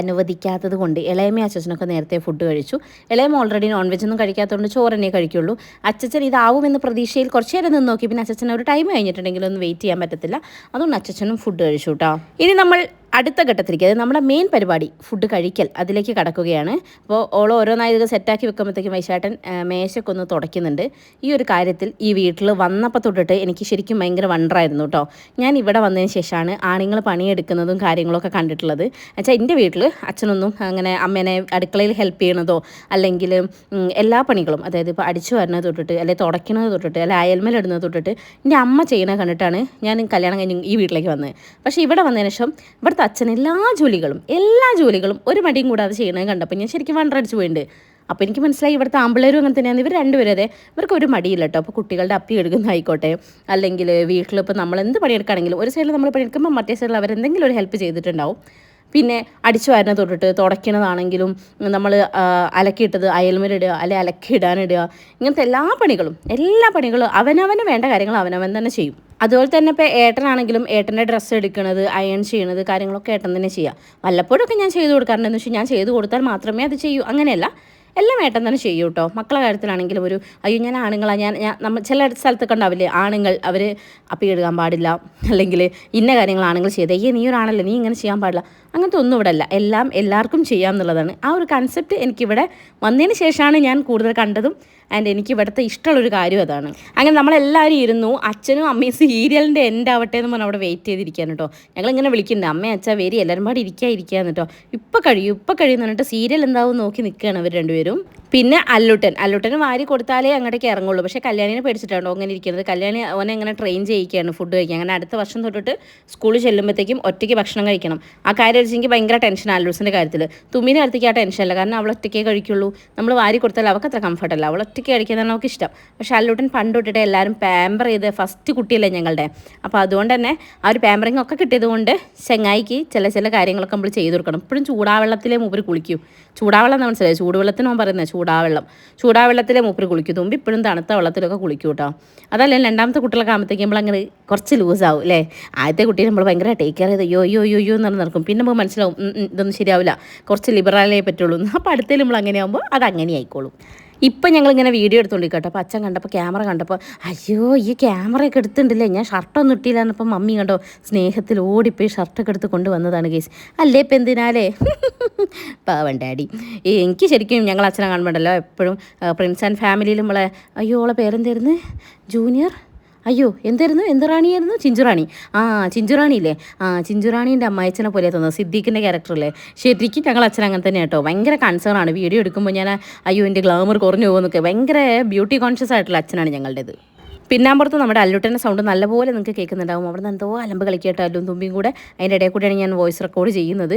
അനുവദിക്കാത്തത് കൊണ്ട് ഇളയമ അച്ഛനൊക്കെ നേരത്തെ ഫുഡ് കഴിച്ചു. ഇളയമ ഓൾറെഡി നോൺ വെജ് ഒന്നും കഴിക്കാത്തതുകൊണ്ട് ചോറന്നെ കഴിക്കുള്ളൂ. അച്ഛൻ ഇതാവുമെന്ന് പ്രതീക്ഷയിൽ കുറച്ച് നേരം നിന്ന് നോക്കി. പിന്നെ അച്ഛൻ ഒരു ടൈം കഴിഞ്ഞിട്ടുണ്ടെങ്കിൽ ഒന്നും വെയിറ്റ് ചെയ്യാൻ പറ്റത്തില്ല, അതുകൊണ്ട് അച്ഛനും ഫുഡ് കഴിച്ചു കേട്ടോ. ഇനി നമ്മൾ അടുത്ത ഘട്ടത്തിലേക്ക്, അതായത് നമ്മുടെ മെയിൻ പരിപാടി ഫുഡ് കഴിക്കൽ, അതിലേക്ക് കടക്കുകയാണ്. അപ്പോൾ ഓരോന്നായി ഇത് സെറ്റാക്കി വെക്കുമ്പോഴത്തേക്കും വൈശാട്ടൻ മേശയൊക്കെ ഒന്ന് തുടയ്ക്കുന്നുണ്ട്. ഈ ഒരു കാര്യത്തിൽ ഈ വീട്ടിൽ വന്നപ്പോൾ തൊട്ടിട്ട് എനിക്ക് ശരിക്കും ഭയങ്കര വണ്ടറായിരുന്നു കേട്ടോ. ഞാൻ ഇവിടെ വന്നതിന് ശേഷമാണ് ആണുങ്ങൾ പണിയെടുക്കുന്നതും കാര്യങ്ങളൊക്കെ കണ്ടിട്ടുള്ളത്. എന്നുവെച്ചാൽ എൻ്റെ വീട്ടിൽ അച്ഛനൊന്നും അങ്ങനെ അമ്മേനെ അടുക്കളയിൽ ഹെൽപ്പ് ചെയ്യണതോ അല്ലെങ്കിൽ എല്ലാ പണികളും, അതായത് ഇപ്പോൾ അടിച്ചു വരുന്നത് തൊട്ടിട്ട് അല്ലെങ്കിൽ തുടയ്ക്കുന്നത് തൊട്ടിട്ട് അല്ലെങ്കിൽ അയൽമേലിടുന്നത് തൊട്ടിട്ട് എൻ്റെ അമ്മ ചെയ്യണത് കണ്ടിട്ടാണ് ഞാൻ കല്യാണം കഴിഞ്ഞ് ഈ വീട്ടിലേക്ക് വന്നത്. പക്ഷേ ഇവിടെ വന്നതിന് ശേഷം ഇവിടുത്തെ അച്ഛൻ എല്ലാ ജോലികളും ഒരു മടിയും കൂടാതെ ചെയ്യണത് കണ്ടപ്പോൾ ഞാൻ ശരിക്കും വണ്ടറടിച്ച് പോയിട്ടുണ്ട്. അപ്പോൾ എനിക്ക് മനസ്സിലായി ഇവിടുത്തെ ആമ്പിള്ളേരും അങ്ങനെ തന്നെയാണ്. ഇവർ രണ്ടുപേരും അതെ, ഇവർക്ക് ഒരു മടിയില്ല കേട്ടോ. അപ്പോൾ കുട്ടികളുടെ അപ്പി എടുക്കുന്നതായിക്കോട്ടെ, അല്ലെങ്കിൽ വീട്ടിലിപ്പോൾ നമ്മൾ എന്ത് പണിയെടുക്കുകയാണെങ്കിലും ഒരു സൈഡിൽ നമ്മൾ പണിയെടുക്കുമ്പോൾ മറ്റേ സൈഡിൽ അവരെന്തെങ്കിലും ഒരു ഹെൽപ്പ് ചെയ്തിട്ടുണ്ടാവും. പിന്നെ അടിച്ചു വരുന്നത് തൊട്ടിട്ട് തുടയ്ക്കുന്നതാണെങ്കിലും നമ്മൾ അലക്കിയിട്ടത് അയൽമേലിടുക അല്ലെങ്കിൽ അലക്കിയിടാനിടുക, ഇങ്ങനത്തെ എല്ലാ പണികളും അവനവന് വേണ്ട കാര്യങ്ങൾ അവനവൻ തന്നെ ചെയ്യും. അതുപോലെ തന്നെ ഇപ്പോൾ ഏട്ടനാണെങ്കിലും ഏട്ടൻ്റെ ഡ്രസ്സ് എടുക്കുന്നത്, അയൺ ചെയ്യണത് കാര്യങ്ങളൊക്കെ ഏട്ടൻ തന്നെ ചെയ്യുക. വല്ലപ്പോഴൊക്കെ ഞാൻ ചെയ്ത് കൊടുക്കാറുണ്ടെന്ന് വെച്ചാൽ ഞാൻ ചെയ്ത് കൊടുത്താൽ മാത്രമേ അത് ചെയ്യൂ, അങ്ങനെയല്ല, എല്ലാം ഏട്ടൻ തന്നെ ചെയ്യും കേട്ടോ. മക്കളെ കാര്യത്തിലാണെങ്കിലും ഒരു ഞാൻ ആണുങ്ങളാണ്, ഞാൻ നമ്മൾ ചില സ്ഥലത്തൊക്കെ ഉണ്ടാവില്ലേ ആണുങ്ങൾ, അവർ അപ്പി എടുക്കാൻ പാടില്ല അല്ലെങ്കിൽ ഇന്ന കാര്യങ്ങൾ ആണുങ്ങൾ ചെയ്തേ, നീ ഒരാണല്ലേ നീ ഇങ്ങനെ ചെയ്യാൻ പാടില്ല, അങ്ങനത്തെ ഒന്നും ഇവിടെ അല്ല. എല്ലാം എല്ലാവർക്കും ചെയ്യാം എന്നുള്ളതാണ് ആ ഒരു കൺസെപ്റ്റ്. എനിക്കിവിടെ വന്നതിന് ശേഷമാണ് ഞാൻ കൂടുതൽ കണ്ടതും ആൻഡ് എനിക്ക് ഇവിടുത്തെ ഇഷ്ടമുള്ളൊരു കാര്യം അതാണ്. അങ്ങനെ നമ്മളെല്ലാവരും ഇരുന്നു. അച്ഛനും അമ്മയും സീരിയലിൻ്റെ എൻഡ് ആവട്ടെ എന്ന് പറഞ്ഞാൽ അവിടെ വെയിറ്റ് ചെയ്തിരിക്കാൻ കേട്ടോ. ഞങ്ങളിങ്ങനെ വിളിക്കുന്നുണ്ട്, അമ്മ അച്ഛാ വരി, എല്ലാവരും പാടി ഇരിക്കാന്ന് കേട്ടോ. ഇപ്പം കഴിയും എന്ന് പറഞ്ഞിട്ട് സീരിയൽ എന്താവും നോക്കി നിൽക്കുകയാണ് അവർ രണ്ടുപേരും. പിന്നെ അല്ലുട്ടന് വാരി കൊടുത്താലേ അങ്ങോട്ടേക്ക് ഇറങ്ങുള്ളൂ. പക്ഷേ കല്യാണിനെ പേടിച്ചിട്ടുണ്ടോ അങ്ങനെ ഇരിക്കുന്നത്. കല്യാണി അവനെ അങ്ങനെ ട്രെയിൻ ചെയ്യിക്കുകയാണ് ഫുഡ് കഴിക്കാൻ. അങ്ങനെ അടുത്ത വർഷം തൊട്ടിട്ട് സ്കൂളിൽ ചെല്ലുമ്പോഴത്തേക്കും ഒറ്റയ്ക്ക് ഭക്ഷണം കഴിക്കണം. ആ കാര്യം വെച്ചെങ്കിൽ ഭയങ്കര ടെൻഷൻ അല്ലൂസിൻ്റെ കാര്യത്തിൽ. തുമ്മിൻ്റെ കാര്യത്തേക്ക് ആ ടെൻഷനല്ല, കാരണം അവൾ ഒറ്റയ്ക്കേ കഴിക്കുള്ളൂ. നമ്മൾ വാരി കൊടുത്താൽ അവൾക്ക് അത്ര കംഫർട്ടല്ല, അവൾ ഒറ്റയ്ക്ക് കഴിക്കുന്നതാണ് അവൾക്ക് ഇഷ്ടം. പക്ഷേ അല്ലൂട്ടൻ പണ്ട് തൊട്ടിട്ട് എല്ലാവരും പാമ്പർ ചെയ്ത് ഫസ്റ്റ് കുട്ടിയല്ലേ ഞങ്ങളുടെ. അപ്പോൾ അതുകൊണ്ട് തന്നെ ആ ഒരു പാമ്പറിങ് ഒക്കെ കിട്ടിയത് കൊണ്ട് ചെങ്ങായിക്ക് ചില കാര്യങ്ങളൊക്കെ നമ്മൾ ചെയ്ത് കൊടുക്കണം. ഇപ്പോഴും ചൂടാവെള്ളത്തിലേ മൂപ്പര് കുളിക്കൂ. ചൂടാവെള്ളം എന്ന് മനസ്സിലായി, ചൂടുവെള്ളത്തിന് അവൻ പറയുന്നത് ചൂടാവെള്ളത്തിലെ മൂപ്പര് കുളിക്കും. തുമ്പി ഇപ്പോഴും തണുത്ത വെള്ളത്തിലൊക്കെ കുളിക്കും കേട്ടോ. അതല്ലേ രണ്ടാമത്തെ കുട്ടികളൊക്കെ ആകുമ്പോഴത്തേക്കും നമ്മൾ അങ്ങനെ കുറച്ച് ലൂസാവും അല്ലേ. ആദ്യത്തെ കുട്ടിയെ നമ്മൾ ഭയങ്കര ടേക്ക് കെയർ ചെയ്ത് യോ എന്ന് പറഞ്ഞ് നടക്കും. പിന്നെ നമുക്ക് മനസ്സിലാവും ഇതൊന്നും ശരിയാവില്ല, കുറച്ച് ലിബറലേ പറ്റുള്ളൂ. അപ്പോൾ അടുത്തേൽ നമ്മൾ അങ്ങനെ ആകുമ്പോൾ അത് അങ്ങനെ ആയിക്കോളും. ഇപ്പം ഞങ്ങളിങ്ങനെ വീഡിയോ എടുത്തുകൊണ്ടിരിക്കും കേട്ടോ. അപ്പോൾ അച്ഛൻ കണ്ടപ്പോൾ ക്യാമറ കണ്ടപ്പോൾ അയ്യോ ഈ ക്യാമറയൊക്കെ എടുത്തിട്ടുണ്ടല്ലേ, ഞാൻ ഷർട്ടൊന്നും ഇട്ടില്ല എന്നപ്പോൾ മമ്മി കണ്ടോ സ്നേഹത്തിൽ ഓടിപ്പോയി ഷർട്ടൊക്കെ എടുത്ത് കൊണ്ടുവന്നതാണ് കേസ്. അല്ലേ ഇപ്പം എന്തിനാലേ പാവൻ ഡാഡി. എനിക്ക് ശരിക്കും ഞങ്ങൾ അച്ഛനെ കാണുമ്പോണ്ടല്ലോ എപ്പോഴും പ്രിൻസ് ആൻഡ് ഫാമിലിയിൽ നമ്മളെ ഓളെ പേരെന്തായിരുന്നു, ജൂനിയർ എന്ത് റാണിയായിരുന്നു, ചിഞ്ചുറാണി. ചിഞ്ചുറാണിയില്ലേ, ചിഞ്ചുറാണീൻ്റെ അമ്മായച്ചനെ പോലെ തോന്നുന്നത്, സിദ്ദീഖിൻ്റെ ക്യാരക്ടറല്ലേ. ശരിക്കും ഞങ്ങൾ അച്ഛൻ അങ്ങനെ തന്നെ കേട്ടോ. ഭയങ്കര കൺസേൺ ആണ് വീഡിയോ എടുക്കുമ്പോൾ. ഞാൻ എൻ്റെ ഗ്ലാമർ കുറഞ്ഞു പോകുന്നൊക്കെ ഭയങ്കര ബ്യൂട്ടി കോൺഷ്യസ് ആയിട്ടുള്ള അച്ഛനാണ് ഞങ്ങളുടേത്. പിന്നാമ്പുറത്ത് നമ്മുടെ അല്ലുട്ടൻ്റെ സൗണ്ട് നല്ലപോലെ നിങ്ങൾക്ക് കേൾക്കുന്നുണ്ടാവും. അവിടെ നിന്ന് എന്തോ അലമ്പ് കളിക്കട്ടോ അല്ലും തുമ്പിയും കൂടെ. അതിൻ്റെ ഇടയിൽ കൂടെയാണ് ഞാൻ വോയിസ് റെക്കോർഡ് ചെയ്യുന്നത്,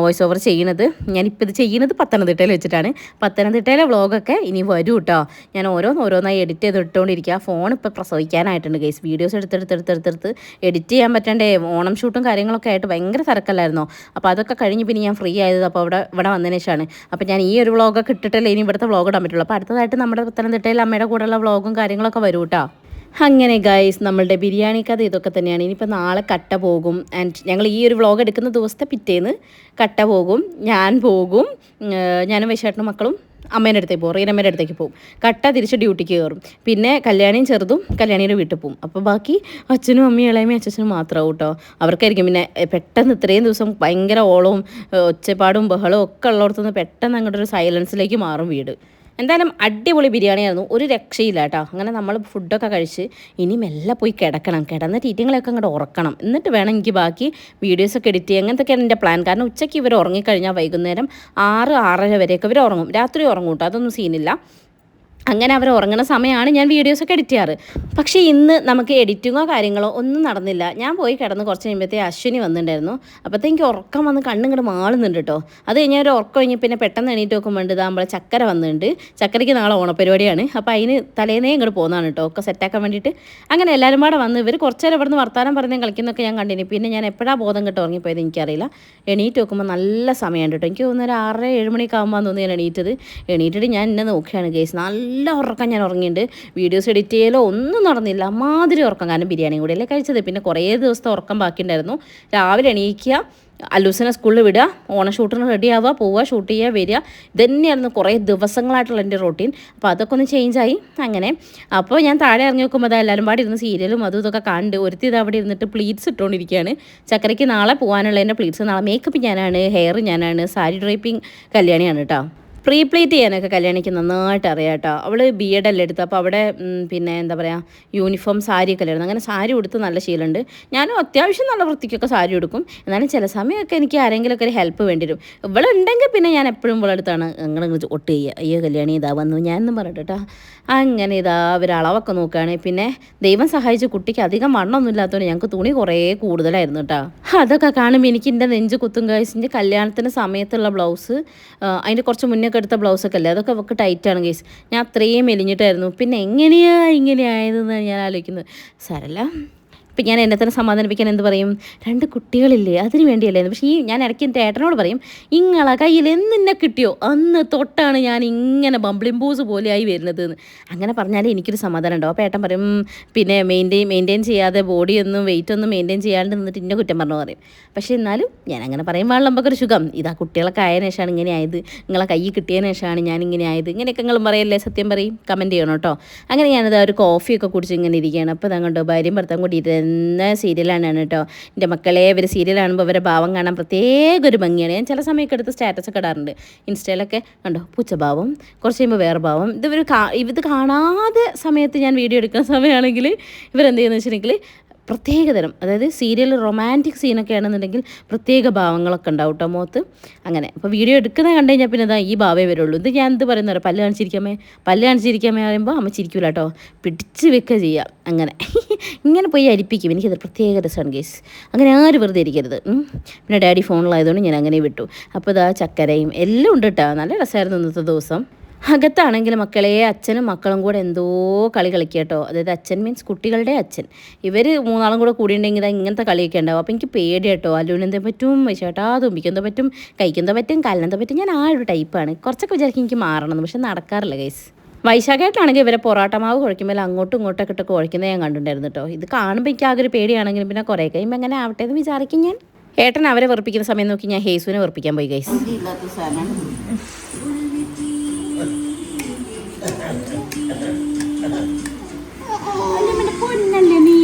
വോയിസ് ഓവർ ചെയ്യുന്നത്. ഞാനിപ്പോൾ ഇത് ചെയ്യുന്നത് പത്തനംതിട്ടയിൽ വെച്ചിട്ടാണ്. പത്തനംതിട്ടയിലെ വ്ളോഗൊക്കെ ഇനി വരും കേട്ടോ. ഞാൻ ഓരോന്നായി എഡിറ്റ് ചെയ്ത് ഇട്ടുകൊണ്ടിരിക്കുക. ഫോൺ ഇപ്പോൾ പ്രസവിക്കാനായിട്ടുണ്ട് ഗൈസ്. വീഡിയോസ് എടുത്ത് എഡിറ്റ് ചെയ്യാൻ പറ്റണ്ടേ. ഓണം ഷൂട്ടും കാര്യങ്ങളൊക്കെ ആയിട്ട് ഭയങ്കര തിരക്കല്ലായിരുന്നോ. അപ്പോൾ അതൊക്കെ കഴിഞ്ഞ് പിന്നെ ഞാൻ ഫ്രീ ആയത് അപ്പോൾ ഇവിടെ വന്നതിന് ശേഷമാണ്. അപ്പോൾ ഞാൻ ഈ ഒരു വ്ളോഗൊക്കെ ഇട്ടിട്ടല്ലേ ഇനി ഇവിടുത്തെ വ്ളോഗ് ഇടാൻ പറ്റുള്ളൂ. അപ്പോൾ അടുത്തതായിട്ട് നമ്മുടെ പത്തനംതിട്ടയിൽ അമ്മയുടെ കൂടെയുള്ള വ്ളോഗും കാര്യങ്ങളൊക്കെ വരും കേട്ടോ. അങ്ങനെ ഗൈസ് നമ്മളുടെ ബിരിയാണി കഥ ഇതൊക്കെ തന്നെയാണ്. ഇനിയിപ്പോൾ നാളെ കട്ട പോകും. ആൻഡ് ഞങ്ങൾ ഈ ഒരു വ്ളോഗ് എടുക്കുന്ന ദിവസത്തെ പിറ്റേന്ന് കട്ട പോകും, ഞാൻ പോകും, ഞാനും വൈശാട്ടനും മക്കളും അമ്മേൻ്റെ അടുത്തേക്ക് പോകും, റീനമ്മേൻ്റെ അടുത്തേക്ക് പോകും. കട്ട തിരിച്ച് ഡ്യൂട്ടിക്ക് കയറും. പിന്നെ കല്യാണിയും ചെറുതും കല്യാണിയുടെ വീട്ടിൽ പോകും. അപ്പോൾ ബാക്കി അച്ഛനും അമ്മയും ഇളയമയും അച്ഛനും മാത്രമാവും കേട്ടോ. അവർക്കായിരിക്കും പിന്നെ പെട്ടെന്ന് ഇത്രയും ദിവസം ഭയങ്കര ഓളവും ഒച്ചപ്പാടും ബഹളവും ഒക്കെ ഉള്ളിടത്തുനിന്ന് പെട്ടെന്ന് അങ്ങോട്ട് ഒരു സൈലൻസിലേക്ക് മാറും വീട്. എന്തായാലും അടിപൊളി ബിരിയാണിയായിരുന്നു, ഒരു രക്ഷയില്ല കേട്ടോ. അങ്ങനെ നമ്മൾ ഫുഡൊക്കെ കഴിച്ച് ഇനി മെല്ലെ പോയി കിടക്കണം. കിടന്ന ടീറ്റിങ്ങളൊക്കെ അങ്ങോട്ട് ഉറക്കണം. എന്നിട്ട് വേണം എനിക്ക് ബാക്കി വീഡിയോസൊക്കെ എഡിറ്റ് ചെയ്യുക. അങ്ങനത്തെയൊക്കെയാണ് എൻ്റെ പ്ലാൻ. കാരണം ഉച്ചയ്ക്ക് ഇവർ ഉറങ്ങിക്കഴിഞ്ഞാൽ വൈകുന്നേരം 6-6:30 വരെയൊക്കെ ഇവർ ഉറങ്ങും. രാത്രി ഉറങ്ങും കേട്ടോ, അതൊന്നും സീനില്ല. അങ്ങനെ അവർ ഉറങ്ങുന്ന സമയമാണ് ഞാൻ വീഡിയോസൊക്കെ എഡിറ്റ് ചെയ്യാറ്. പക്ഷേ ഇന്ന് നമുക്ക് എഡിറ്റിങ്ങോ കാര്യങ്ങളോ ഒന്നും നടന്നില്ല. ഞാൻ പോയി കിടന്ന് കുറച്ച് കഴിയുമ്പോഴത്തേ അശ്വിനി വന്നിട്ടുണ്ടായിരുന്നു. അപ്പോഴത്തേക്ക് എനിക്ക് ഉറക്കം വന്ന് കണ്ണിങ്ങോട്ട് മാളുന്നുണ്ട് കേട്ടോ. അത് കഴിഞ്ഞാൽ ഒരു ഉറക്കം കഴിഞ്ഞ് പിന്നെ പെട്ടെന്ന് എണീറ്റ് നോക്കുമ്പോൾ നമ്മളെ ചക്കര വന്നിട്ടുണ്ട്. ചക്കരയ്ക്ക് നാളെ ഓണപ്പരിപാടിയാണ്. അപ്പോൾ അതിന് തലേന്നേ ഇങ്ങോട്ട് പോകുന്നതാണ് കേട്ടോ, ഒക്കെ സെറ്റാക്കാൻ വേണ്ടിയിട്ട്. അങ്ങനെ എല്ലാവരും കൂടെ വന്ന് ഇവർ കുറച്ച് നേരം ഇവിടുന്ന് വർത്താനം പറഞ്ഞ് കളിക്കുന്നൊക്കെ ഞാൻ കണ്ടിന്. പിന്നെ ഞാൻ എപ്പോഴാണ് ബോധം കിട്ടും ഉറങ്ങിപ്പോയത് എനിക്കറിയില്ല. എണീറ്റ് നോക്കുമ്പോൾ നല്ല സമയമുണ്ട് കേട്ടോ. എനിക്ക് തോന്നുന്നു ഒരു 6-7 മണിയൊക്കെ ആകുമ്പോൾ തോന്നി ഞാൻ എണീറ്റിട്ട് ഞാൻ എന്നെ നോക്കിയാണ് കേസ്. നല്ല ഉറക്കം ഞാൻ ഉറങ്ങിയിട്ടുണ്ട്. വീഡിയോസ് എഡിറ്റ് ചെയ്യലോ ഒന്നും നടന്നില്ല, മാതിരി ഉറക്കം. കാരണം ബിരിയാണി കൂടെയല്ലേ കഴിച്ചത്. പിന്നെ കുറേ ദിവസത്തെ ഉറക്കം ബാക്കിയുണ്ടായിരുന്നു. രാവിലെ എണീക്കുക, അല്ലൂസിനെ സ്കൂളിൽ വിടുക, ഓണഷൂട്ടിന് റെഡി ആവുക, പോവുക, ഷൂട്ട് ചെയ്യുക, വരിക. ഇതന്നെയായിരുന്നു കുറേ ദിവസങ്ങളായിട്ടുള്ള എൻ്റെ റൊട്ടീൻ. അപ്പോൾ അതൊക്കെ ഒന്ന് ചേഞ്ചായി അങ്ങനെ. അപ്പോൾ ഞാൻ താഴെ ഇറങ്ങി നോക്കുമ്പോൾ അതാ എല്ലാവരും പാടി ഇരുന്ന് സീരിയലും അതും ഇതൊക്കെ കണ്ട് ഒരുത്തി ഇത് അവിടെ ഇരുന്നിട്ട് പ്ലീറ്റ്സ് ഇട്ടുകൊണ്ടിരിക്കുകയാണ്. ചക്കരയ്ക്ക് നാളെ പോകാനുള്ള എൻ്റെ പ്ലീറ്റ്സ്, നാളെ മേക്കപ്പ് ഞാനാണ്, ഹെയർ ഞാനാണ്, സാരി ഡ്രൈപ്പിംഗ് കല്യാണിയാണ് കേട്ടോ. പ്രീ പ്ലേറ്റ് ചെയ്യാനൊക്കെ കല്യാണിക്ക് നന്നായിട്ട് അറിയാം കേട്ടോ. അവൾ BEd അല്ലേ എടുത്ത്, അപ്പോൾ അവിടെ പിന്നെ എന്താ പറയുക യൂണിഫോം സാരിയൊക്കെ അല്ലായിരുന്നു. അങ്ങനെ സാരി ഉടുത്ത് നല്ല ശീലമുണ്ട്. ഞാനും അത്യാവശ്യം നല്ല വൃത്തിക്കൊക്കെ സാരി ഉടുക്കും. എന്നാലും ചില സമയമൊക്കെ എനിക്ക് ആരെങ്കിലുമൊക്കെ ഒരു ഹെൽപ്പ് വേണ്ടി വരും. ഇവളുണ്ടെങ്കിൽ പിന്നെ ഞാൻ എപ്പോഴും ഇവളെടുത്താണ് അങ്ങനെ ഒട്ട് ചെയ്യുക. അയ്യോ കല്യാണി ഇതാ വന്നു ഞാനെന്നും പറഞ്ഞിട്ട് കേട്ടോ. അങ്ങനെ ഇതാ അവർ അളവൊക്കെ നോക്കുകയാണ്. പിന്നെ ദൈവം സഹായിച്ച് കുട്ടിക്ക് അധികം വണ്ണമൊന്നും ഇല്ലാത്തതുകൊണ്ട് ഞങ്ങൾക്ക് തുണി കുറേ കൂടുതലായിരുന്നു കേട്ടോ. അതൊക്കെ കാണുമ്പോൾ എനിക്ക് എൻ്റെ നെഞ്ച് കുത്തും ഗൈസിൻ്റെ കല്യാണത്തിൻ്റെ സമയത്തുള്ള ബ്ലൗസ്, അതിൻ്റെ കുറച്ച് മുന്നേ എടുത്ത ബ്ലൗസൊക്കെ അല്ലേ, അതൊക്കെ അവൾക്ക് ടൈറ്റാണ് ഗൈസ്. ഞാൻ അത്രയും മെലിഞ്ഞിട്ടായിരുന്നു. പിന്നെ ഇങ്ങനെയായതെന്നാണ് ഞാൻ ആലോചിക്കുന്നത്. സാരല്ല, ഇപ്പം ഞാൻ എന്നെ തന്നെ സമാധാനിപ്പിക്കാൻ എന്ത് പറയും, 2 കുട്ടികളില്ലേ അതിന് വേണ്ടിയല്ലായിരുന്നു. പക്ഷേ ഞാൻ ഇടയ്ക്ക് എൻ്റെ ഏട്ടനോട് പറയും, ഇങ്ങളെ കയ്യിൽ എന്നെ കിട്ടിയോ അന്ന് തൊട്ടാണ് ഞാൻ ഇങ്ങനെ ബംബ്ലിംബൂസ് പോലെ ആയി വരുന്നത് എന്ന്. അങ്ങനെ പറഞ്ഞാലേ എനിക്കൊരു സമാധാനം ഉണ്ടാവും. അപ്പോൾ ഏട്ടൻ പറയും, പിന്നെ മെയിൻറ്റെയിൻ ചെയ്യാതെ ബോഡിയൊന്നും വെയിറ്റൊന്നും മെയിൻറ്റെയിൻ ചെയ്യാണ്ട് നിന്നിട്ട് ഇന്ന കുറ്റം പറഞ്ഞു പറയും. പക്ഷേ എന്നാലും ഞാൻ അങ്ങനെ പറയുമ്പോൾ നമുക്കൊരു സുഖം. ഇതാ കുട്ടികളൊക്കെ ആയതിനു ശേഷമാണ് ഇങ്ങനെ ആയത്, നിങ്ങളെ കൈ കിട്ടിയതിന് ശേഷമാണ് ഞാൻ ഇങ്ങനെ ആയത്. ഇങ്ങനെയൊക്കെ നിങ്ങൾ പറയല്ലേ, സത്യം പറയും, കമൻറ്റ് ചെയ്യണം കേട്ടോ. അങ്ങനെ ഞാനത് ഒരു കോഫിയൊക്കെ കുടിച്ച് ഇങ്ങനെ ഇരിക്കുകയാണ്. അപ്പോൾ ഇതാ കണ്ടോ ഭാര്യയും ഭർത്താവും കൂടി എന്ന സീരിയലാണ് കേട്ടോ. എൻ്റെ മക്കളെ ഇവർ സീരിയൽ കാണുമ്പോൾ അവരെ ഭാവം കാണാൻ പ്രത്യേക ഒരു ഭംഗിയാണ്. ഞാൻ ചില സമയമൊക്കെ എടുത്ത് സ്റ്റാറ്റസൊക്കെ ഇടാറുണ്ട് ഇൻസ്റ്റയിലൊക്കെ. കണ്ടോ പൂച്ചഭാവം, കുറച്ച് കഴിയുമ്പോൾ വേറെ ഭാവം. ഇത് കാണാതെ സമയത്ത് ഞാൻ വീഡിയോ എടുക്കുന്ന സമയമാണെങ്കിൽ ഇവരെന്ത് ചെയ്യുന്നത് വെച്ചിട്ടുണ്ടെങ്കിൽ പ്രത്യേകതരം, അതായത് സീരിയൽ റൊമാൻറ്റിക് സീനൊക്കെ ആണെന്നുണ്ടെങ്കിൽ പ്രത്യേക ഭാവങ്ങളൊക്കെ ഉണ്ടാവും കേട്ടോ മുഖത്ത്. അങ്ങനെ അപ്പോൾ വീഡിയോ എടുക്കുന്നത് കണ്ടു കഴിഞ്ഞാൽ പിന്നെ ഇതാ ഈ ഭാവേ വരുള്ളൂ. ഇത് ഞാൻ എന്ത് പറയുന്നത്, പല്ല് കാണിച്ചിരിക്കാമേ പറയുമ്പോൾ അമ്മ ചിരിക്കൂല കേട്ടോ, പിടിച്ച് വെക്കുക ചെയ്യുക. അങ്ങനെ ഇങ്ങനെ പോയി അരിപ്പിക്കും. എനിക്കത് പ്രത്യേക രസമാണ് ഗേസ്. അങ്ങനെ ആരും വെറുതെ ഇരിക്കരുത്. പിന്നെ ഡാഡി ഫോണിലായതുകൊണ്ട് ഞാൻ അങ്ങനെ വിട്ടു. അപ്പോൾ ഇതാ ചക്കരയും എല്ലാം ഉണ്ട് കേട്ടോ. നല്ല രസമായിരുന്നു ഇന്നത്തെ ദിവസം. അകത്താണെങ്കിൽ മക്കളെ അച്ഛനും മക്കളും കൂടെ എന്തോ കളി കളിക്കുക കേട്ടോ. അതായത് അച്ഛൻ മീൻസ് കുട്ടികളുടെ അച്ഛൻ. ഇവർ 3 കൂടെ കൂടിയിട്ടുണ്ടെങ്കിൽ ഇങ്ങനത്തെ കളിയൊക്കെ ഉണ്ടാവും. അപ്പോൾ എനിക്ക് പേടി കേട്ടോ. അല്ലുവിനെന്തോ പറ്റും, ചേട്ടാ തുമ്പിക്കെന്തോ പറ്റും, കൈക്കെന്തോ പറ്റും, കാലിനെന്തോ പറ്റും. ഞാൻ ആ ഒരു ടൈപ്പാണ്. കുറച്ചൊക്കെ വിചാരിക്കും എനിക്ക് മാറണം, പക്ഷെ നടക്കാറില്ല ഗൈസ്. വൈശാഖമായിട്ടാണെങ്കിൽ ഇവരെ പൊറോട്ട മാവ് കുഴയ്ക്കുമ്പോൾ അങ്ങോട്ടും ഇങ്ങോട്ടൊക്കെ ഇട്ട് കുഴയ്ക്കുന്നത് ഞാൻ കണ്ടിട്ടുണ്ടായിരുന്നു കേട്ടോ. ഇത് കാണുമ്പോൾ എനിക്ക് ആകെ ഒരു പേടിയാണെങ്കിലും പിന്നെ കുറേ കഴിയുമ്പോൾ അങ്ങനെ ആവട്ടെ എന്ന് വിചാരിക്കും ഞാൻ. ഏട്ടൻ അവരെ വെറുപ്പിക്കുന്ന സമയം നോക്കി ഞാൻ ഹേസുവിനെ വെറുപ്പിക്കാൻ പോയി ഗൈസ്. പൊന്നല്ലേ നീ,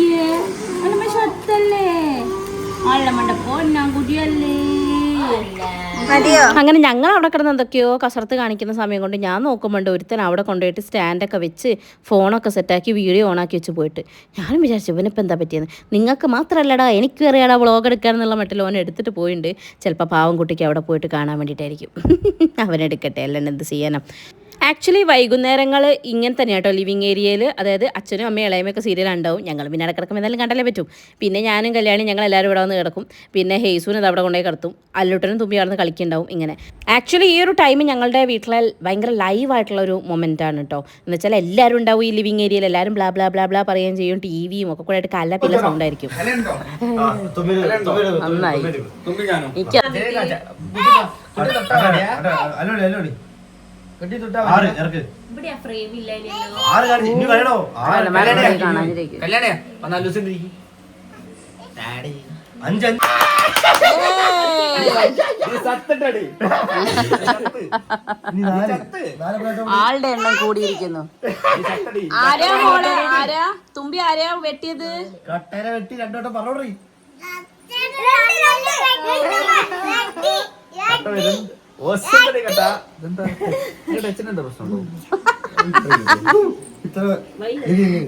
അങ്ങനെ ഞങ്ങൾ അവിടെ കിടന്ന് എന്തൊക്കെയോ കസർത്ത് കാണിക്കുന്ന സമയം കൊണ്ട് ഞാൻ നോക്കുമ്പോണ്ട് ഒരുത്തൻ അവിടെ കൊണ്ടുപോയിട്ട് സ്റ്റാൻഡൊക്കെ വെച്ച് ഫോണൊക്കെ സെറ്റാക്കി വീഡിയോ ഓണാക്കി വെച്ച് പോയിട്ട്. ഞാനും വിചാരിച്ചു ഇവനിപ്പോൾ എന്താ പറ്റിയെന്ന്. നിങ്ങൾക്ക് മാത്രമല്ലടാ എനിക്കും അറിയാടാ വ്ളോഗ് എടുക്കാനെന്നുള്ള മട്ടിൽ ഓൻ എടുത്തിട്ട് പോയിട്ടുണ്ട്. ചിലപ്പോൾ പാവം കുട്ടിക്ക് അവിടെ പോയിട്ട് കാണാൻ വേണ്ടിയിട്ടായിരിക്കും. അവനെടുക്കട്ടെ, അല്ലാണ്ട് എന്ത് ചെയ്യാനാ. ആക്ച്വലി വൈകുന്നേരങ്ങൾ ഇങ്ങനെ തന്നെ കേട്ടോ ലിവിങ് ഏരിയയിൽ. അതായത് അച്ഛനും അമ്മയും ഇളയമൊക്കെ സീരിയലുണ്ടാവും. ഞങ്ങൾ പിന്നെ ഇടക്കിടക്കും എന്തായാലും കണ്ടല്ലേ പറ്റും. പിന്നെ ഞാനും കല്യാണി ഞങ്ങൾ എല്ലാവരും ഇവിടെ വന്ന് കിടക്കും. പിന്നെ ഹേസുവിന് അത് അവിടെ കൊണ്ടുപോയി കിടത്തും. അല്ലൂട്ടനും തുമ്പി അവിടെ നിന്ന് കളിക്കുന്നുണ്ടാവും. ഇങ്ങനെ ആക്ച്വലി ഈ ഒരു ടൈം ഞങ്ങളുടെ വീട്ടിലെ ഭയങ്കര ലൈവായിട്ടുള്ള ഒരു മൊമെൻ്റാണ് കേട്ടോ. എന്ന് വെച്ചാൽ എല്ലാവരും ഉണ്ടാവും ഈ ലിവിങ് ഏരിയയിൽ. എല്ലാവരും ബ്ലാ ബ്ലാ ബ്ലാ ബ്ലാ പറയുകയും ചെയ്യും. ടിവിയും ഒക്കെ കൂടെ ആയിട്ട് കല്ല പില്ല സൗണ്ട് ആയിരിക്കും. നന്നായി ആളുടെ എണ്ണം കൂടിയിരിക്കുന്നു. ആരാ മോളെ, ആരാ തുമ്പി, ആരാ വെട്ടിയത്? കട്ടേര വെട്ടി 2 വട്ടം പറഞ്ഞോടീ.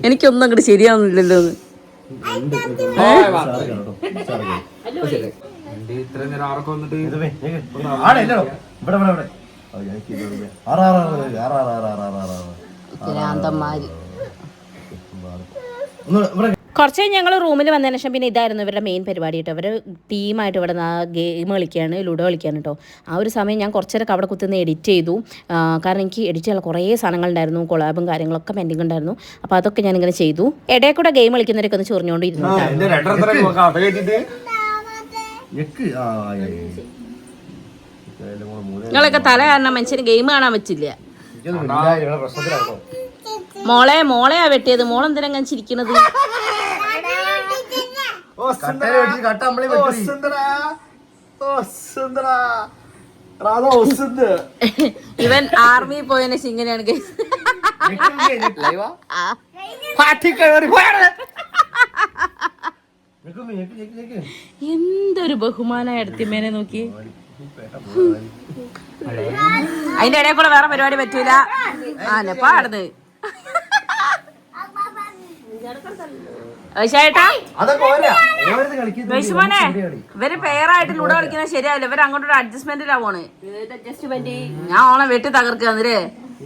എനിക്കൊന്നും അങ്ങോട്ട് ശരിയാവുന്നില്ലല്ലോ. കുറച്ച് കഴിഞ്ഞ് ഞങ്ങൾ റൂമിൽ വന്നതിന് ശേഷം പിന്നെ ഇതായിരുന്നു ഇവരുടെ മെയിൻ പരിപാടി കേട്ടോ. അവർ ടീമായിട്ട് ഇവിടെ ഗെയിം കളിക്കുകയാണ്, ലുഡോ കളിക്കുകയാണ് കേട്ടോ. ആ ഒരു സമയം ഞാൻ കുറച്ചേരൊക്കെ അവിടെ കുത്തുന്ന എഡിറ്റ് ചെയ്തു. കാരണം എനിക്ക് എഡിറ്റ് ചെയ്യാൻ കുറേ സാധനങ്ങളുണ്ടായിരുന്നു, കൊളാബും കാര്യങ്ങളൊക്കെ പെൻഡിങ് ഉണ്ടായിരുന്നു. അപ്പോൾ അതൊക്കെ ഞാനിങ്ങനെ ചെയ്തു. ഇടയിൽ കൂടെ ഗെയിം കളിക്കുന്നവരൊക്കെ ഒന്ന് ചൊറിഞ്ഞുകൊണ്ടിരുന്നു. നിങ്ങളൊക്കെ തല കാരണം മനുഷ്യന് ഗെയിം കാണാൻ പറ്റില്ല. മോളെയാ വെട്ടിയത്. മോളെന്തിനാ ചിരിക്കണത്? ഇവൻ ആർമി പോയതിന് ശേഷം ഇങ്ങനെയാണ് guys. എന്തൊരു ബഹുമാനായ എടുത്തിമേനെ നോക്കി. അതിന്റെ ഇടയിൽ കൂടെ വേറെ പരിപാടി പറ്റൂല. പാടുന്നത് ചേട്ടാ വിഷമോനെ ഇവര് പേരായിട്ട് ലൂടെ കളിക്കുന്നത് ശരിയാവില്ല. ഇവര് അങ്ങോട്ടൊരു അഡ്ജസ്റ്റ്മെന്റിലാ പോണ്. ഞാൻ ഓണെ വെട്ടി തകർക്കാന്നില്ലേ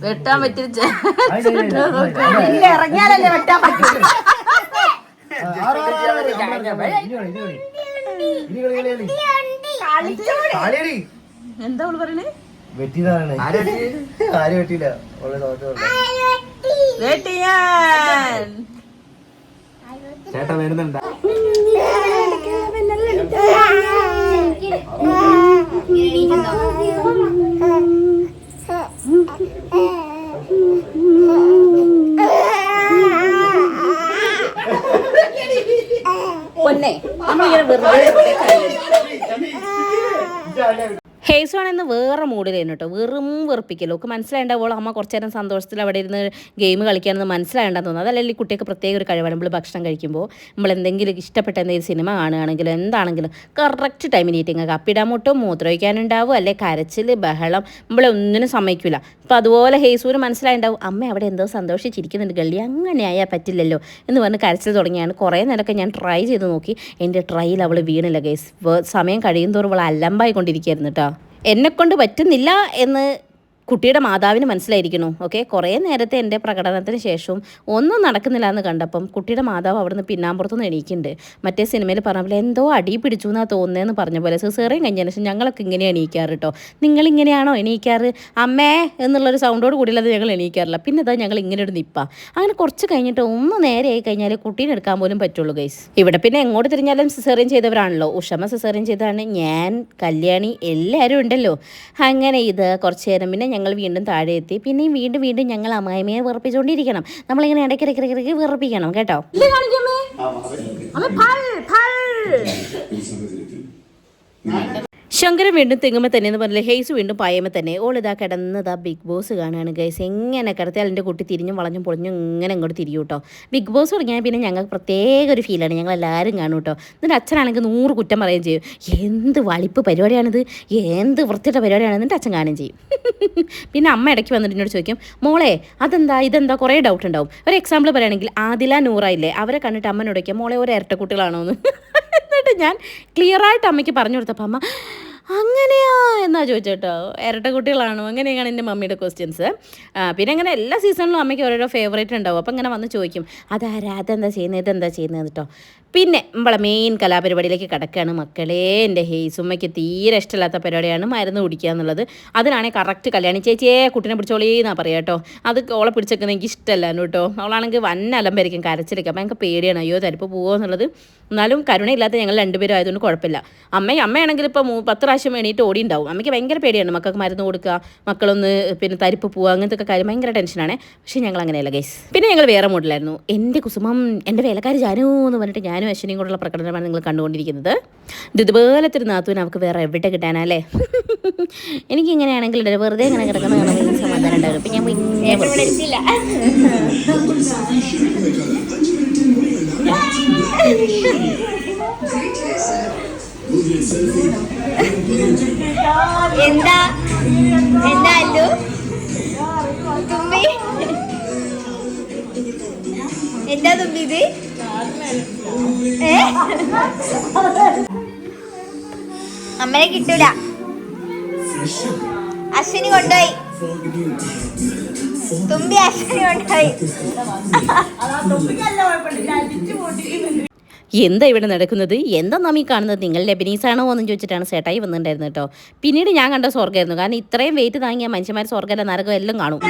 വെട്ടാൻ പറ്റിയ ഇറങ്ങിയാലല്ലേ വെട്ടാൻ പറ്റും. എന്താ അവള് പറയണേ? ചേട്ടാ വരുന്നുണ്ടാ പൊന്നെ നമ്മളിങ്ങനെ ഹേസുവാണെന്ന് വേറെ മൂഡിലായിരുന്നു കേട്ടോ. വെറും വെറുപ്പിക്കല്ലോ. ഒക്കെ മനസ്സിലായിണ്ടാവുള്ളൂ അമ്മ കുറച്ച് നേരം സന്തോഷത്തിൽ അവിടെ ഇരുന്ന് ഗെയിം കളിക്കാനെന്ന് മനസ്സിലായിണ്ടെന്ന് തോന്നുന്നു. അതല്ലെങ്കിൽ ഈ കുട്ടിയൊക്കെ പ്രത്യേക ഒരു കഴിവാണ്. നമ്മൾ ഭക്ഷണം കഴിക്കുമ്പോൾ നമ്മൾ എന്തെങ്കിലും ഇഷ്ടപ്പെട്ട എന്തെങ്കിലും സിനിമ കാണുകയാണെങ്കിലും എന്താണെങ്കിലും കറക്റ്റ് ടൈമിന് ഈറ്റിങ് കപ്പിടാൻ മുട്ടും മൂത്രമൊഴിക്കാനുണ്ടാവും അല്ലെ കരച്ചിൽ ബഹളം നമ്മളെ ഒന്നിനും സമ്മതിക്കില്ല. അപ്പോൾ അതുപോലെ ഹേസൂര് മനസ്സിലായിണ്ടാവും അമ്മ അവിടെ എന്തോ സന്തോഷിച്ചിരിക്കുന്നുണ്ട് ഗള്ളി അങ്ങനെ ആയാൽ പറ്റില്ലല്ലോ എന്ന് പറഞ്ഞ് കരച്ചിൽ തുടങ്ങിയാണ്. കുറേ നേരമൊക്കെ ഞാൻ ട്രൈ ചെയ്ത് നോക്കി. എൻ്റെ ട്രൈയിൽ അവൾ വീണില്ല ഗൈസ്. സമയം കഴിയും തോറും അവൾ അലമ്പായിക്കൊണ്ടിരിക്കുകയായിരുന്നു കേട്ടോ. എന്നെക്കൊണ്ട് പറ്റുന്നില്ല എന്ന് കുട്ടിയുടെ മാതാവിന് മനസ്സിലായിരിക്കണു. ഓക്കെ, കുറേ നേരത്തെ എൻ്റെ പ്രകടനത്തിന് ശേഷവും ഒന്നും നടക്കുന്നില്ല എന്ന് കണ്ടപ്പം കുട്ടിയുടെ മാതാവ് അവിടുന്ന് പിന്നാമ്പുറത്തുനിന്ന് എണീക്കുന്നുണ്ട്. മറ്റേ സിനിമയിൽ പറഞ്ഞ പോലെ എന്തോ അടി പിടിച്ചു എന്നാണ് തോന്നുന്നതെന്ന് പറഞ്ഞ പോലെ സിസേറിയൻ കഴിഞ്ഞതിന് ശേഷം ഞങ്ങളൊക്കെ ഇങ്ങനെയാണ് എണീക്കാറ് കേട്ടോ. നിങ്ങളിങ്ങനെയാണോ എണീക്കാറ് അമ്മേ എന്നുള്ളൊരു സൗണ്ടോട് കൂടിയുള്ളത് ഞങ്ങൾ എണീക്കാറില്ല. പിന്നെ ഇതാ ഞങ്ങൾ ഇങ്ങനെ ഒരു നിൽപ്പാ. അങ്ങനെ കുറച്ച് കഴിഞ്ഞിട്ട് ഒന്ന് നേരെ ആയി കഴിഞ്ഞാൽ കുട്ടീനെ എടുക്കാൻ പോലും പറ്റുള്ളൂ ഗൈസ്. ഇവിടെ പിന്നെ എങ്ങോട്ട് തിരിഞ്ഞാലും സിസേറിയൻ ചെയ്തവരാണല്ലോ. ഉഷമ സിസേറിയൻ ചെയ്തതാണ്, ഞാൻ കല്യാണി എല്ലാവരും ഉണ്ടല്ലോ. അങ്ങനെ ഇത് കുറച്ച് നേരം പിന്നെ ഞങ്ങൾ വീണ്ടും താഴെ എത്തി. പിന്നെയും വീണ്ടും വീണ്ടും ഞങ്ങൾ അമ്മായിമ്മയെ വിറപ്പിച്ചുകൊണ്ടിരിക്കണം. നമ്മളിങ്ങനെ ഇടയ്ക്കിടയ്ക്ക് വിറപ്പിക്കണം കേട്ടോ. ശങ്കരൻ വീണ്ടും തെങ്ങുമ്പോൾ തന്നെ എന്ന് പറഞ്ഞില്ലേ, ഹേസ് വീണ്ടും പായമ്മ തന്നെ. ഓളിതാ കിടന്നതാ ബിഗ് ബോസ് കാണുകയാണ് ഗൈസ്. എങ്ങനെ കിടത്തിയാൽ എൻ്റെ കുട്ടി തിരിഞ്ഞും വളഞ്ഞും പൊളിഞ്ഞും ഇങ്ങനെ ഇങ്ങോട്ട് തിരിയും കേട്ടോ. ബിഗ് ബോസ് തുടങ്ങിയാൽ പിന്നെ ഞങ്ങൾക്ക് പ്രത്യേക ഒരു ഫീലാണ്. ഞങ്ങളെല്ലാവരും കാണും കേട്ടോ. എന്നിട്ട് അച്ഛനാണെങ്കിൽ 100 കുറ്റം പറയുകയും ചെയ്യും. എന്ത് വളിപ്പ് പരിപാടിയാണിത്, എന്ത് വൃത്തിയുടെ പരിപാടിയാണ് എന്നിട്ട് അച്ഛൻ കാണുകയും ചെയ്യും. പിന്നെ അമ്മ ഇടയ്ക്ക് വന്നിട്ട് എന്നോട് ചോദിക്കും, മോളെ അതെന്താ ഇതെന്താ, കുറേ ഡൗട്ട് ഉണ്ടാവും. ഒരു എക്സാമ്പിൾ പറയുകയാണെങ്കിൽ ആദില നൂറായില്ലേ, അവരെ കണ്ടിട്ട് അമ്മനോട് ചോദിക്കാം മോളെ ഒരു ഇരട്ടക്കുട്ടികളാണോ എന്ന്. എന്നിട്ട് ഞാൻ ക്ലിയറായിട്ട് അമ്മയ്ക്ക് പറഞ്ഞു കൊടുത്തപ്പോൾ അമ്മ അങ്ങനെയാ എന്നാ ചോദിച്ചേട്ടോ, ഇരട്ട കുട്ടികളാണോ, അങ്ങനെയാണ് എൻ്റെ മമ്മിയുടെ ക്വസ്റ്റ്യൻസ്. പിന്നെ അങ്ങനെ എല്ലാ സീസണിലും അമ്മയ്ക്ക് ഓരോരോ ഫേവറേറ്റ് ഉണ്ടാവും. അപ്പം ഇങ്ങനെ വന്ന് ചോദിക്കും അതാരാ, അതെന്താ ചെയ്യുന്നത്, ഇതെന്താ ചെയ്യുന്നത് കേട്ടോ. പിന്നെ നമ്മളെ മെയിൻ കലാപരിപാടിയിലേക്ക് കിടക്കുകയാണ് മക്കളെ. എൻ്റെ ഹേസുമ്മയ്ക്ക് തീരെ ഇഷ്ടമില്ലാത്ത പരിപാടിയാണ് മരുന്ന് കുടിക്കുക എന്നുള്ളത്. അതിനാണെങ്കിൽ കറക്റ്റ് കല്യാണി ചേച്ചിയെ കുട്ടീനെ പിടിച്ചോളീന്നാണ് പറയുക കേട്ടോ. അത് ഓളെ പിടിച്ചേക്കുന്നത് എനിക്ക് ഇഷ്ടമല്ല കേട്ടോ. അവളാണെങ്കിൽ വന്ന അലമ്പായിരിക്കും, കരച്ചിലേക്ക്. അപ്പം എനിക്ക് പേടിയാണ്, അയ്യോ തരിപ്പ് പോകുമോ എന്നുള്ളത്. എന്നാലും കരുണയില്ലാത്ത ഞങ്ങൾ രണ്ടുപേരും ആയതുകൊണ്ട് കുഴപ്പമില്ല. അമ്മയാണെങ്കിൽ ഇപ്പോൾ 10 പ്രാവശ്യം എണീറ്റ് ഓടി ഉണ്ടാവും. അമ്മയ്ക്ക് ഭയങ്കര പേടിയാണ് മക്കൾക്ക് മരുന്ന് കൊടുക്കുക, മക്കളൊന്ന് പിന്നെ തരിപ്പ് പോവുക, അങ്ങനത്തെ ഒക്കെ കാര്യം ഭയങ്കര ടെൻഷനാണ്. പക്ഷേ ഞങ്ങൾ അങ്ങനെയല്ല ഗൈസ്. പിന്നെ ഞങ്ങൾ വേറെ മോഡലായിരുന്നു. എൻ്റെ കുസുമം എൻ്റെ വേലക്കാരി ജാനു എന്ന് പറഞ്ഞിട്ട് ഞാനും അശ്വിനിയും കൂടെയുള്ള പ്രകടനമാണ് നിങ്ങൾ കണ്ടുകൊണ്ടിരിക്കുന്നത്. ഇതുപോലത്തെ ഒരു നാത്തൂന് നമുക്ക് വേറെ എവിടെ കിട്ടാനല്ലേ. എനിക്കിങ്ങനെയാണെങ്കിൽ വെറുതെ ഇങ്ങനെ കിടക്കുന്ന കാണുമ്പോൾ സമാധാനം ഉണ്ടാകും. അപ്പം ഞാൻ എന്താ എന്താ അല്ലു തുമ്പി, എന്താ തുമ്പി ഇത്? അമ്മനെ കിട്ടൂല, അശ്വിനി കൊണ്ടുപോയി, തുമ്പി അശ്വിനി കൊണ്ടുപോയി. എന്താ ഇവിടെ നടക്കുന്നത്, എന്താ നാം ഈ കാണുന്നത്, നിങ്ങളുടെ ബെനീസാണോ എന്ന് ചോദിച്ചിട്ടാണ് സേട്ടായി വന്നിട്ടുണ്ടായിരുന്നു കേട്ടോ. പിന്നീട് ഞാൻ കണ്ട സ്വർഗ്ഗമായിരുന്നു. കാരണം ഇത്രയും വെയിറ്റ് താങ്ങിയ മനുഷ്യന്മാർ സ്വർഗ്ഗമല്ല നരകം എല്ലാം കാണും.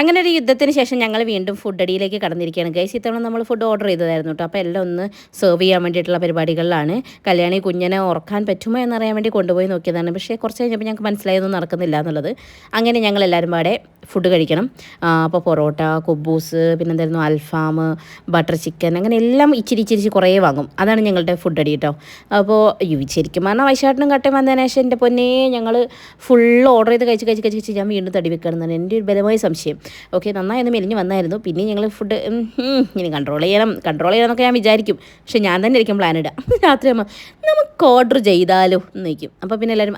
അങ്ങനെ ഒരു യുദ്ധത്തിന് ശേഷം ഞങ്ങൾ വീണ്ടും ഫുഡ് അടിയിലേക്ക് കടന്നിരിക്കുകയാണ് ഗൈസ്. ഇത്തവണ നമ്മൾ ഫുഡ് ഓർഡർ ചെയ്തതായിരുന്നു കേട്ടോ. അപ്പോൾ എല്ലാം ഒന്ന് സെർവ് ചെയ്യാൻ വേണ്ടിയിട്ടുള്ള പരിപാടികളിലാണ്. കല്യാണി കുഞ്ഞിനെ ഉറക്കാൻ പറ്റുമോ എന്നറിയാൻ വേണ്ടി കൊണ്ടുപോയി നോക്കിയതാണ്. പക്ഷേ കുറച്ച് കഴിഞ്ഞപ്പോൾ ഞങ്ങൾക്ക് മനസ്സിലായൊന്നും നടക്കുന്നില്ല എന്നുള്ളത്. അങ്ങനെ ഞങ്ങൾ എല്ലാവരും പാടെ ഫുഡ് കഴിക്കണം. അപ്പോൾ പൊറോട്ട, കുബൂസ്, പിന്നെ എന്തായിരുന്നു അൽഫാം, ബട്ടർ ചിക്കൻ, അങ്ങനെ എല്ലാം ഇച്ചിരി കുറേ വാങ്ങും. അതാണ് ഞങ്ങളുടെ ഫുഡ് അടി കേട്ടോ. അപ്പോൾ ശരിക്കും പറഞ്ഞാൽ വൈശാട്ടിനും കട്ടയും വന്നതിന് ശേഷം എൻ്റെ പൊന്നേ ഞങ്ങൾ ഫുൾ ഓർഡർ ചെയ്ത് കഴിച്ച് ഞാൻ വീണ്ടും തടി വെക്കുകയാണെന്നാണ് എൻ്റെ ഒരു ബലമായ സംശയം. ഓക്കെ, നന്നായിരുന്നു, മെലിഞ്ഞ് വന്നായിരുന്നു. പിന്നെ ഞങ്ങൾ ഫുഡ് ഇനി കൺട്രോൾ ചെയ്യണമെന്നൊക്കെ ഞാൻ വിചാരിക്കും. പക്ഷേ ഞാൻ തന്നെ ആയിരിക്കും പ്ലാൻ ഇടാം. രാത്രി ആകുമ്പോൾ നമുക്ക് ഓർഡർ ചെയ്താലോ എന്ന് വയ്ക്കും. അപ്പോൾ പിന്നെ എല്ലാവരും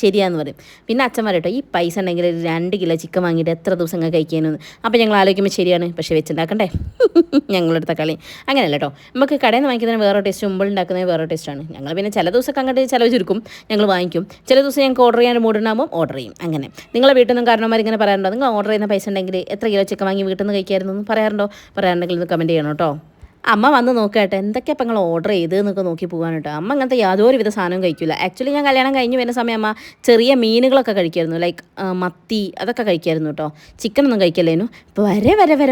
ശരിയാന്ന് പറയും. പിന്നെ അച്ഛൻ പറയട്ടോ, ഈ പൈസ ഉണ്ടെങ്കിൽ 2 കിലോ ചിക്കൻ വാങ്ങിയിട്ട് എത്ര ദിവസങ്ങൾ കഴിക്കാനെന്ന്. അപ്പോൾ ഞങ്ങൾ ആലോചിക്കുമ്പോൾ ശരിയാണ്, പക്ഷേ വെച്ചുണ്ടാക്കണ്ടേ ഞങ്ങളെടുത്ത കളി. അങ്ങനെയല്ല കേട്ടോ, നമുക്ക് കടയിൽ നിന്ന് വാങ്ങിക്കുന്നതിന് വേറെ ടേസ്റ്റ്, മുമ്പിൽ ഉണ്ടാക്കുന്നതിന് വേറെ ടേസ്റ്റാണ്. ഞങ്ങൾ പിന്നെ ചില ദിവസമൊക്കെ അങ്ങോട്ട് ചിലവ് ചുരുക്കും, ഞങ്ങൾ വാങ്ങിക്കും. ചില ദിവസം ഞങ്ങൾക്ക് ഓർഡർ ചെയ്യാൻ മൂടുണ്ടാകുമ്പോൾ ഓർഡർ ചെയ്യും. അങ്ങനെ നിങ്ങളെ വീട്ടിൽ നിന്നും കാരണവന്മാർ ഇങ്ങനെ പറയാറുണ്ടോ, നിങ്ങൾ ഓർഡർ ചെയ്യുന്ന പൈസ ഉണ്ടെങ്കിൽ എത്ര കിലോ ചിക്കൻ വാങ്ങി വീട്ടിൽ നിന്ന് കഴിക്കായിരുന്നു എന്ന് പറയാറുണ്ടെങ്കിൽ ഒന്ന് കമൻറ്റ് ചെയ്യണം കേട്ടോ. അമ്മ വന്ന് നോക്കട്ടെ എന്തൊക്കെയാണ് അപ്പം നിങ്ങൾ ഓർഡർ ചെയ്ത് എന്നൊക്കെ നോക്കി പോകാൻ കേട്ടോ. അമ്മ അങ്ങനത്തെ യാതൊരുവിധ സാധനവും കഴിക്കില്ല. ആക്ച്വലി ഞാൻ കല്യാണം കഴിഞ്ഞ് വരുന്ന സമയം അമ്മ ചെറിയ മീനുകളൊക്കെ കഴിക്കായിരുന്നു, ലൈക്ക് മത്തി, അതൊക്കെ കഴിക്കായിരുന്നു കേട്ടോ. ചിക്കനൊന്നും കഴിക്കല്ലേനു. ഇപ്പോൾ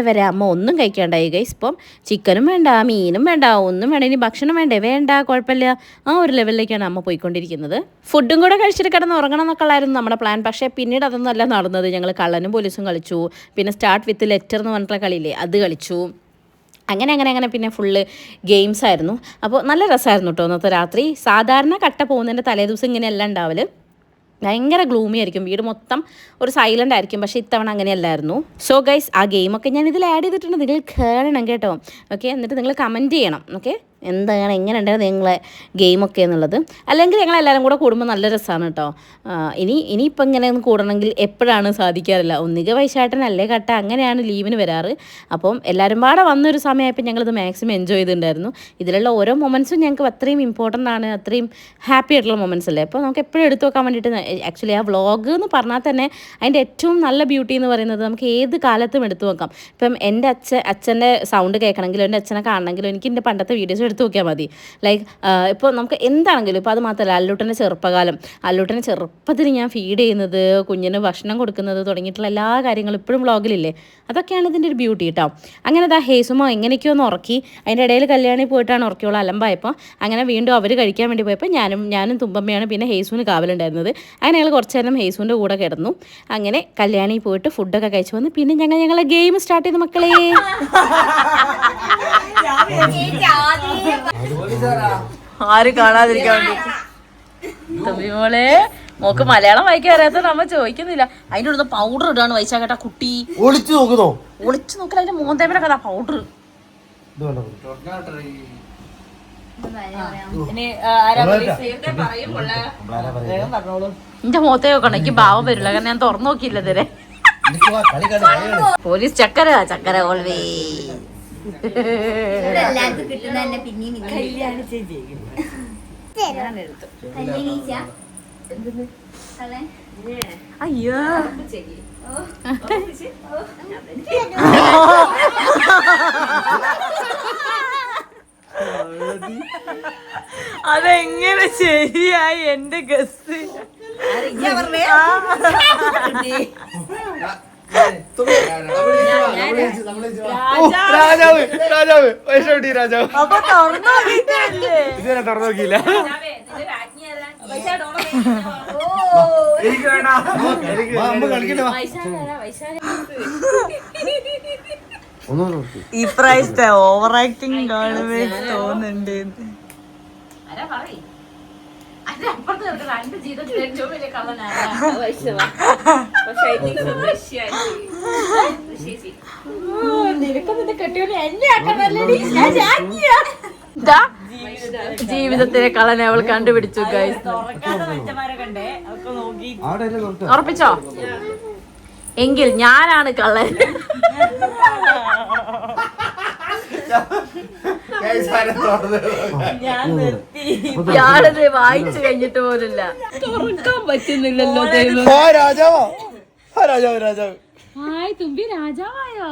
വരെ അമ്മ ഒന്നും കഴിക്കാണ്ടായി ഗൈസ്. ഇപ്പം ചിക്കനും വേണ്ട, മീനും വേണ്ട, ഒന്നും വേണ്ട, ഇനി ഭക്ഷണം വേണ്ട, കുഴപ്പമില്ല, ആ ഒരു ലെവലിലേക്കാണ് അമ്മ പോയിക്കൊണ്ടിരിക്കുന്നത്. ഫുഡും കൂടെ കഴിച്ചിട്ട് കിടന്ന് ഉറങ്ങണം എന്നൊക്കെ ഉള്ളായിരുന്നു നമ്മുടെ പ്ലാൻ. പക്ഷേ പിന്നീട് അതൊന്നും അല്ല നടന്നത്. ഞങ്ങൾ കള്ളനും പോലീസും കളിച്ചു, പിന്നെ സ്റ്റാർട്ട് വിത്ത് ലെറ്റർ എന്ന് പറഞ്ഞിട്ടുള്ള കളിയില്ലേ അത് കളിച്ചു. അങ്ങനെ പിന്നെ ഫുള്ള് ഗെയിംസ് ആയിരുന്നു. അപ്പോൾ നല്ല രസമായിരുന്നു കേട്ടോ അന്നത്തെ രാത്രി. സാധാരണ കട്ട പോകുന്നതിൻ്റെ തലേദിവസം ഇങ്ങനെയല്ല ഉണ്ടാവല്, ഭയങ്കര ഗ്ലൂമി ആയിരിക്കും, വീട് മൊത്തം ഒരു സൈലൻ്റ് ആയിരിക്കും. പക്ഷേ ഇത്തവണ അങ്ങനെയല്ലായിരുന്നു. സോ ഗൈസ്, ആ ഗെയിമൊക്കെ ഞാൻ ഇതിൽ ആഡ് ചെയ്തിട്ടുണ്ട്, നിങ്ങൾ കാണണം കേട്ടോ. ഓക്കെ, എന്നിട്ട് നിങ്ങൾ കമൻറ്റ് ചെയ്യണം. ഓക്കെ, എന്താണ് എങ്ങനെ ഉണ്ടായിരുന്നു നിങ്ങളെ ഗെയിമൊക്കെ എന്നുള്ളത്. അല്ലെങ്കിൽ ഞങ്ങളെല്ലാവരും കൂടെ കൂടുമ്പോൾ നല്ല രസമാണ് കേട്ടോ. ഇനിയിപ്പോൾ ഇങ്ങനെ ഒന്ന് കൂടണമെങ്കിൽ എപ്പോഴാണ് സാധിക്കാറില്ല. ഒന്നുകിൽ വൈശാട്ടൻ അല്ലേ കട്ട, അങ്ങനെയാണ് ലീവിന് വരാറ്. അപ്പം എല്ലാവരും പാടെ വന്നൊരു സമയമായപ്പോൾ ഞങ്ങളിത് മാക്സിമം എൻജോയ് ചെയ്തിട്ടുണ്ടായിരുന്നു. ഇതിലുള്ള ഓരോ മൊമെൻറ്റ്സും ഞങ്ങൾക്ക് അത്രയും ഇമ്പോർട്ടൻ്റ് ആണ്, അത്രയും ഹാപ്പി ആയിട്ടുള്ള മൊമെൻറ്റ്സ് അല്ലേ. അപ്പോൾ നമുക്ക് എപ്പോഴും എടുത്തു വെക്കാൻ വേണ്ടിയിട്ട് ആക്ച്വലി ആ വ്ളോഗ് എന്ന് പറഞ്ഞാൽ തന്നെ അതിൻ്റെ ഏറ്റവും നല്ല ബ്യൂട്ടി എന്ന് പറയുന്നത് നമുക്ക് ഏത് കാലത്തും എടുത്തു വെക്കാം. ഇപ്പം എൻ്റെ അച്ഛൻ്റെ സൗണ്ട് കേൾക്കണമെങ്കിലോ എൻ്റെ അച്ഛനെ കാണണമെങ്കിലോ എനിക്ക് എൻ്റെ പണ്ടത്തെ വീഡിയോസ് എടുത്ത് നോക്കിയാൽ മതി. ലൈക്ക് ഇപ്പോൾ നമുക്ക് എന്താണെങ്കിലും, ഇപ്പോൾ അത് മാത്രമല്ല അല്ലൂട്ടൻ്റെ ചെറുപ്പകാലം, അല്ലൂട്ടൻ്റെ ചെറുപ്പത്തിൽ ഞാൻ ഫീഡ് ചെയ്യുന്നത്, കുഞ്ഞിന് ഭക്ഷണം കൊടുക്കുന്നത് തുടങ്ങിയിട്ടുള്ള എല്ലാ കാര്യങ്ങളും ഇപ്പോഴും വ്ളോഗിലില്ലേ. അതൊക്കെയാണ് ഇതിൻ്റെ ഒരു ബ്യൂട്ടി കേട്ടോ. അങ്ങനെ ദാ ഹേസുമോ എങ്ങനെയൊക്കെയോ ഒന്ന് ഉറക്കി. അതിൻ്റെ ഇടയിൽ കല്യാണി പോയിട്ടാണ് ഉറക്കിയോളം അലമ്പായപ്പോൾ. അങ്ങനെ വീണ്ടും അവർ കഴിക്കാൻ വേണ്ടി പോയപ്പോൾ ഞാനും തുമ്പമ്മയാണ് പിന്നെ ഹേസുവിന് കാവലുണ്ടായിരുന്നത്. അങ്ങനെ ഞങ്ങൾ കുറച്ച് നേരം ഹേസുവിൻ്റെ കൂടെ കിടന്നു. അങ്ങനെ കല്യാണി പോയിട്ട് ഫുഡൊക്കെ കഴിച്ചു വന്ന് പിന്നെ ഞങ്ങളെ ഗെയിം സ്റ്റാർട്ട് ചെയ്തു മക്കളെ. ആരും കാണാതിരിക്കാൻ വേണ്ടി മോളെ മോക്ക് മലയാളം വായിക്കാൻ അറിയാത്ത നമ്മ ചോദിക്കുന്നില്ല. അതിൻ്റെ അടുത്ത് പൗഡർ ഇടാണ് വൈശാ കേട്ടാ കുട്ടി. ഒളിച്ചു നോക്കല അതിന്റെ മോന്തേമന കഥ പൗഡർ. എന്റെ മോത്തെ നോക്കണ്ട, എനിക്ക് ഭാവം വരില്ല, കാരണം ഞാൻ തുറന്നു നോക്കിയില്ല ഇതുവരെ. പോലീസ് ചക്കര ഓൾവേ അയ്യോ അതെങ്ങനെ ശരിയായി എന്റെ ഗസ്. അപ്പൊ തുറന്നു നോക്കിയില്ല. ഈ പ്രാവശ്യത്തെ ഓവർ ആക്ടിങ് കാണുമ്പോ തോന്നുന്നുണ്ട്. ജീവിതത്തിലെ കളനെ അവൾ കണ്ടുപിടിച്ചു. ഉറപ്പിച്ചോ? എങ്കിൽ ഞാനാണ് കള്ളൻ. ഞാനത് വായിച്ചു കഴിഞ്ഞിട്ട് പോലില്ല, തുറക്കാൻ പറ്റുന്നില്ലല്ലോ. ഹായ് തുമ്പി, രാജാവായോ?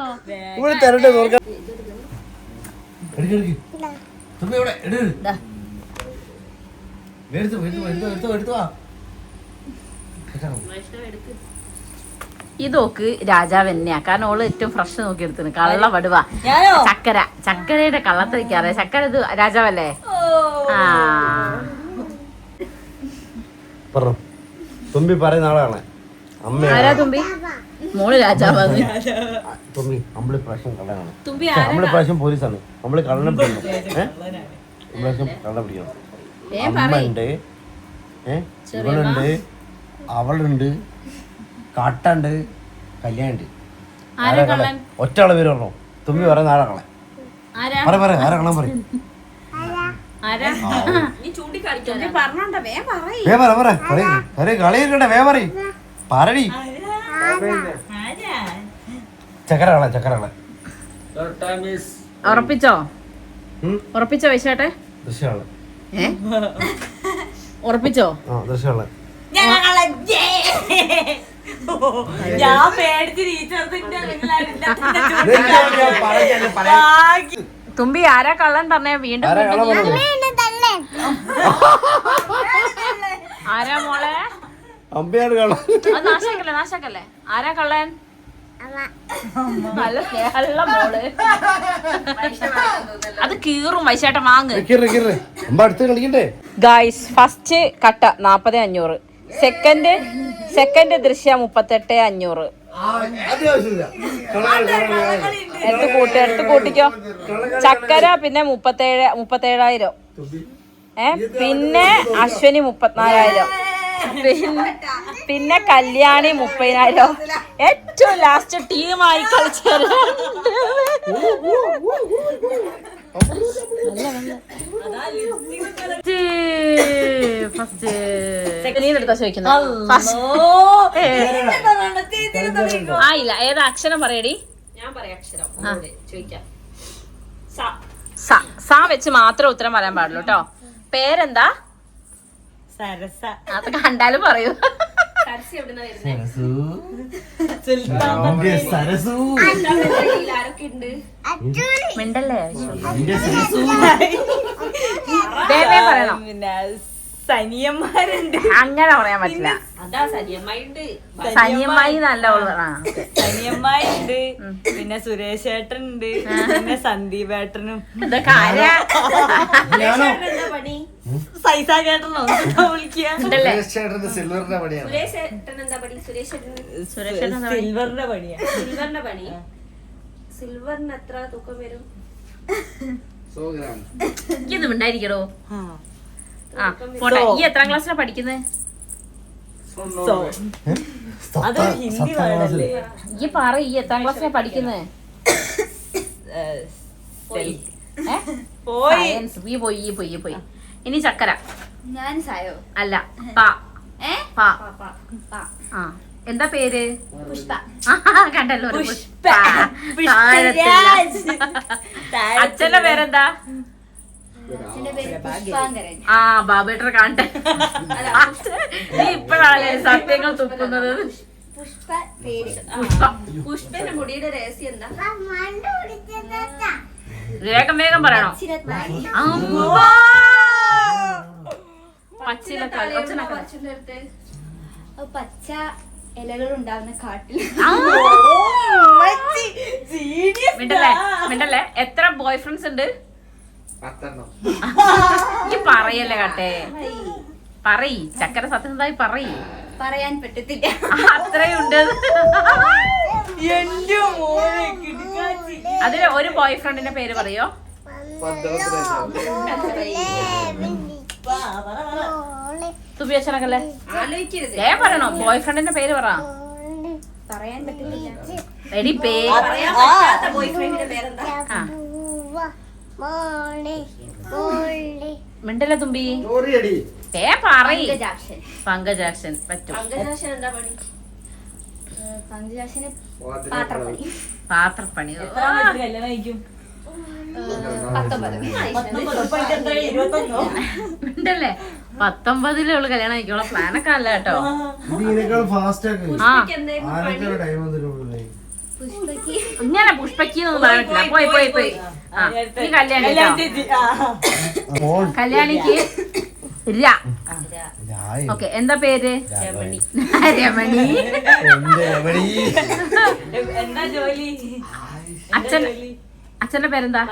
ഇതൊക്കെ രാജാവ് തന്നെയാ, കാരണം ഓള് ഏറ്റവും ഫ്രഷ് നോക്കി എടുത്തിന്. കള്ള വടുവാ ചക്കരയുടെ കള്ളത്തിരിക്കാതെ. ചക്കര ഇത് രാജാവല്ലേ? ആ തുമ്പി പറയുന്ന ആളാണ് ആരാ തുമ്പി? മോള് രാജാവാണ്. തുമ്പി നമ്മള് പ്രാവശ്യം കള്ളനാണ്, നമ്മള് പ്രാവശ്യം പോലീസാണ്, നമ്മള് കള്ളനെ പിടിക്കണം. പ്രാവശ്യം കള്ളനെ പിടിക്കണം. അമ്മ ഉണ്ട്, ഇവളുണ്ട്, അവളുണ്ട്, കാട്ടുണ്ട്, കല്യാണുണ്ട്. ഒറ്റ ആളെ പേര് പറഞ്ഞോ. തുമ്പി പറയുന്ന ആളെ കള്ളൻ. പറ ആരാ കള്ളൻ പറയും. കളിയിരിക്കട്ടെ, വേ പറ പറടി. ചക്കര കള്ളൻ. ഉറപ്പിച്ചോ വൈശാട്ടെ? ദൃശ്യമാണ്. ഉറപ്പിച്ചോ? ദൃശ്യമാണ്. ഞാൻ പേടിച്ച് തുമ്പി ആരാ കള്ളൻ പറഞ്ഞേ? വീണ്ടും ആരാ മോളെ? അമ്പയാണ് കള്ളൻ. നാശാക്കല്ലേ. ആരാ കള്ളൻ? നല്ല സ്നേഹമുള്ള മോള്. അത് കീറും വൈശാട്ട വാങ്ങ്. ഗായ്സ്, ഫസ്റ്റ് കട്ട 40,500, സെക്കൻഡ് ദൃശ്യം 38,500. എടുത്ത് കൂട്ടിക്കോ. ചക്കര പിന്നെ 37,000. പിന്നെ അശ്വനി 34,000. പിന്നെ കല്യാണി 30,000. ഏറ്റവും ലാസ്റ്റ് ടീമായി കളിച്ചത് നീനെടുത്താ ചോദിക്കുന്നത്. ആയില്ല, ഏതാ അക്ഷരം പറയടി? ഞാൻ പറയാം അക്ഷരം. ചോദിക്കാം. സാ വെച്ച് മാത്രം ഉത്തരം പറയാൻ പാടുള്ളൂ കേട്ടോ. പേരെന്താ? അത് കണ്ടാലും പറയൂ. മിണ്ടല്ലേ പറയണം. സനിയന്മാരുണ്ട്, അങ്ങനെ പറയാൻ പറ്റില്ല. സനിയമ്മായി നല്ല സനിയമ്മായി ഉണ്ട്, പിന്നെ സുരേഷ് ഏട്ടനുണ്ട്, പിന്നെ സന്ദീപ് ഏട്ടനും. ഇതൊക്കെ ആരാ? സൈസാക്കേട്ടനോ വിളിക്കുക? സിൽവറിന്റെ പണിയാ. സിൽവറിന് എത്ര തൂക്കം വരും? ഇത് ഉണ്ടായിരിക്കടോ. ആ പോട്ടെ. ഈ എത്രാം ക്ലാസ്സിലാ പഠിക്കുന്നത്? അത് ഹിന്ദി വേർഡല്ലേ? ഈ പറ, ഈ എത്രാം ക്ലാസ്സിലാ പഠിക്കുന്നത്? പോയി. ഇനി ചക്കര. ഞാൻ സായോ അല്ല, എന്താ പേര്? പുഷ്പ. കണ്ടല്ലോ, അച്ഛന്റെ പേരെന്താ? ആ ബാബേട്ടർ കാണട്ടെ. നീ ഇപ്പഴാണ് സത്യങ്ങൾ തുപ്പുന്നത്. പുഷ്പന്റെ മുടിയുടെ രഹസ്യം എന്താ? വേഗം പറയണോ? പച്ച ഇലകൾ ഉണ്ടാവുന്ന കാട്ടിൽ. മിണ്ടല്ലേ. എത്ര ബോയ് ഫ്രണ്ട്സ് ഉണ്ട്? ഈ പറയല്ലേ കാട്ടെ, പറയ്. ചക്കര സത്യസന്ധമായി പറയ്. പറയാൻ പറ്റത്തില്ല. അത്രയുണ്ട്. അതിന് ഒരു ബോയ് ഫ്രണ്ടിന്റെ പേര് പറയോ? തുബിയച്ചനക്കല്ലേ പറയണോ? ബോയ് ഫ്രണ്ടിന്റെ പേര് പറ. പറയാൻ പറ്റത്തില്ല. എടി മിണ്ടല്ലേ തുമ്പി. പങ്കജാക്ഷൻ പറ്റും. പങ്കജാക്ഷന് പാത്രപ്പണി. മിണ്ടല്ലേ. 19 കല്യാണം കഴിക്കാനുള്ള പ്ലാനൊക്കെ അല്ല കേട്ടോ. ഇങ്ങനെ പുഷ്പക്കിന്നൊന്നും പറയാൻ പറ്റില്ല. പോയി. നീ കല്യാണിക്ക് ര. ഓക്കെ, എന്താ പേര്? രമണി. എന്താ ജോലി? അച്ഛന്റെ പേരെന്താ?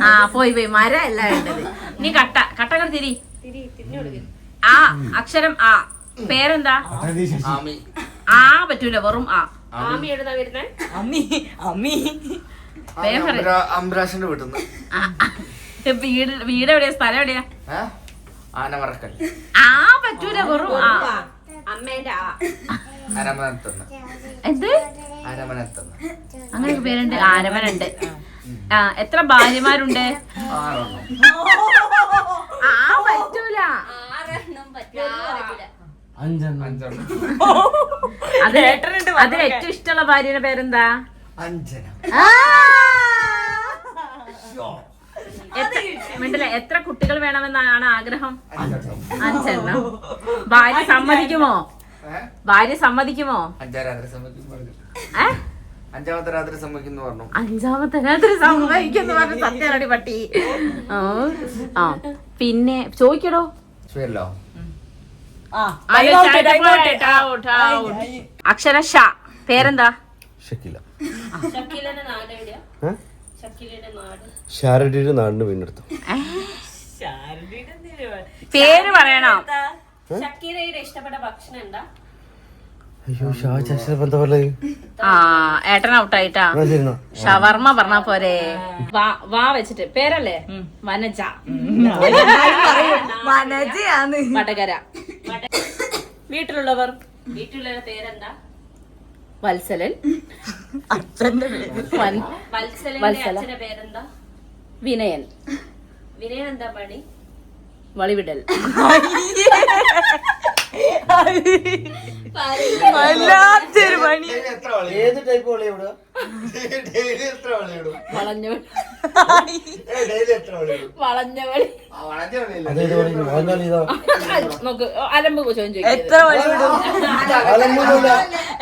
ആ പോയി മര അല്ല വേണ്ടത്. നീ കട്ടകൾ തിരി. ആ അക്ഷരം ആ. പേരെന്താ? ആ പറ്റൂല, വെറും ആ. ആമി എഴുതാ വരുന്നേ? അംബ്രാഷിന്റെ വീട്ടിൽ വീട് എവിടെയാ, സ്ഥലം എവിടെയാ? ആനമറക്കൽ. ആ പറ്റൂല, വെറും ആ. അമ്മേന്റെ ആ. എന്ത് അങ്ങനെ പേരുണ്ട്? ആരവനുണ്ട്. ആ എത്ര ഭാര്യമാരുണ്ട്? ആ പറ്റൂല. അതിൽ ഏറ്റവും ഇഷ്ടമുള്ള ഭാര്യയുടെ പേരെന്താ? മിണ്ടല്ലേ, എത്ര കുട്ടികൾ വേണമെന്നാണ് ആഗ്രഹം? 5 ഭാര്യ സമ്മതിക്കുമോ? അഞ്ചാമത്തെ രാത്രി സമ്മതിക്കുന്നു പറഞ്ഞു. 5ാമത്തെ രാത്രി സമ്മതിക്കുന്നു പറഞ്ഞു. സത്യനടി പട്ടി. ആ പിന്നെ ചോദിക്കടോ. അക്ഷര ഷ. പേരെന്താ? ഷക്കീല. ഷാരടിയുടെ നാടിന് വീണ്ടെടുത്തു. പേര് പറയണം. ഷക്കീലയുടെ ഇഷ്ടപ്പെട്ട ഭക്ഷണം എന്താ? അയ്യോ എന്താ പറയുന്നത്? ആ ഏട്ടൻ ഔട്ടായിട്ടാ. ഷവർമ്മ പറഞ്ഞാ പോരെ. വാ വെച്ചിട്ട് പേരല്ലേ? വനജ. വടകര. വീട്ടിലുള്ളവർ? വീട്ടിലുള്ള പേരെന്താ? വത്സലൻ. അച്ഛന്റെ വത്സലന്റെ പേരെന്താ? വിനയൻ. വിനയൻ എന്താ പണി? വളിവിടൽ. വല്ലാത്തൊരു പണി. ഏത് ടൈപ്പ് വളഞ്ഞവളി. നോക്ക് അലമ്പ് ചോദിച്ചു. എത്ര വഴി വിടും?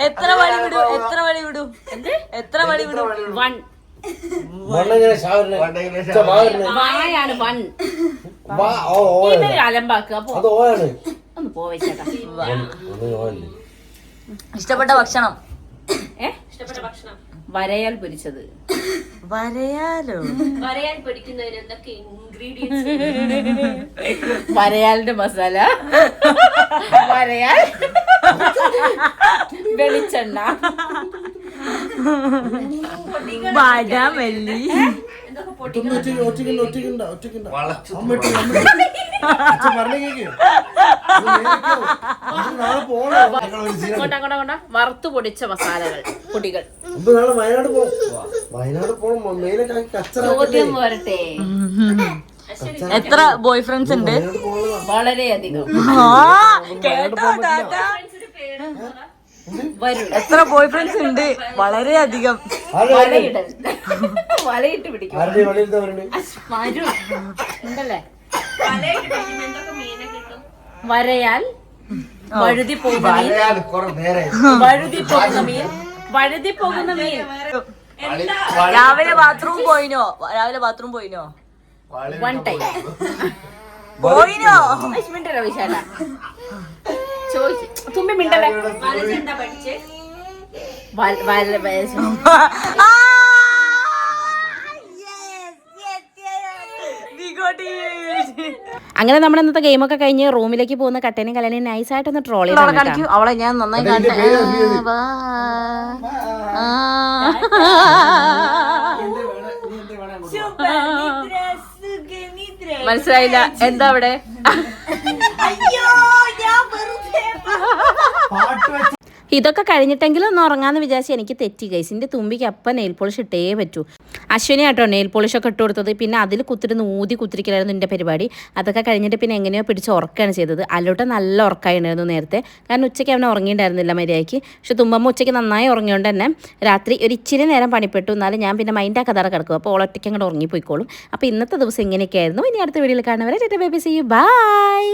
എത്ര വഴി വിടും? 1. വായാണ് 1. അലമ്പാക്കുക. അപ്പൊ ഒന്ന് പോവേച്ചേട്ടാ. ഇഷ്ടപ്പെട്ട ഭക്ഷണം? ഇഷ്ടപ്പെട്ട ഭക്ഷണം വരയാൽ പൊരിച്ചത്. വരയാലോ? വരയാൻ പൊരിക്കുന്നതിന് എന്തൊക്കെ ഇൻഗ്രീഡിയൻസ്? വരയാലിന്റെ മസാല, വരയാൽ, വെളിച്ചെണ്ണ, വാടാമല്ലി. വറുത്തു പൊടിച്ച മസാലകൾ, പൊടികൾ. ചോദ്യം പോരട്ടെ. എത്ര ബോയ് ഫ്രണ്ട്സ് ഉണ്ട്? വളരെയധികം. എത്ര ബോയ് ഫ്രണ്ട്സ് ഉണ്ട്? വളരെ അധികം. വലയിടൽ, വലയിട്ട് പിടിക്കും. ഉണ്ടല്ലേ? വരയാൽ, വഴുതി പോകുന്ന മീൻ, വഴുതി പോകുന്ന മീൻ, വഴുതി പോകുന്ന മീൻ. രാവിലെ ബാത്റൂം പോയിനോ? 1 ടൈം പോയിനോ? മിണ്ടല്ലോ വിശാല. ചോദിച്ചു തുമ്പി മിണ്ടല്ലേ. എന്താ പഠിച്ചേ? അങ്ങനെ നമ്മുടെ ഇന്നത്തെ ഗെയിമൊക്കെ കഴിഞ്ഞ് റൂമിലേക്ക് പോകുന്ന കട്ടേനും കലനെയും നൈസായിട്ടൊന്ന് ട്രോൾ ചെയ്ത് അവളെ ഞാൻ നന്നായി കാണട്ടെ. മനസ്സിലായില്ല. എന്താ അവിടെ? ഇതൊക്കെ കഴിഞ്ഞിട്ടെങ്കിലും ഒന്ന് ഉറങ്ങാന്ന് വിചാരിച്ച് എനിക്ക് തെറ്റി ഗൈസ്. എൻ്റെ തുമ്പിക്ക് അപ്പം നെയിൽ പോളിഷ് ഇട്ടേ പറ്റൂ. അശ്വിനി കേട്ടോ നെയിൽ പോളിഷൊക്കെ ഇട്ട് കൊടുത്തത്. പിന്നെ അതിൽ കുത്തിരുന്ന് കുത്തിരിക്കലായിരുന്നു എൻ്റെ പരിപാടി. അതൊക്കെ കഴിഞ്ഞിട്ട് പിന്നെ എങ്ങനെയോ പിടിച്ച് ഉറക്കുകയാണ് ചെയ്തത്. അല്ലോട്ട് നല്ല ഉറക്കമായിരുന്നു നേരത്തെ. കാരണം ഉച്ചയ്ക്ക് അവനെ ഉറങ്ങിയിട്ടുണ്ടായിരുന്നില്ല മര്യാദയ്ക്ക്. പക്ഷെ തുമ്പമ്മ ഉച്ചയ്ക്ക് നന്നായി ഉറങ്ങിയോണ്ട് തന്നെ രാത്രി ഒരു ഇച്ചിരി നേരം പണിപ്പെട്ടു. എന്നാലും ഞാൻ പിന്നെ മൈൻഡാക്കാതെ കിടക്കും. അപ്പോൾ ഓളൊറ്റയ്ക്ക് അങ്ങോട്ട് ഉറങ്ങിപ്പോയിക്കോളും. അപ്പോൾ ഇന്നത്തെ ദിവസം ഇങ്ങനെയൊക്കെ ആയിരുന്നു. ഇനി അടുത്ത വീഡിയോയിൽ കാണുന്നവരെ ബേബി സീ യു ബൈ.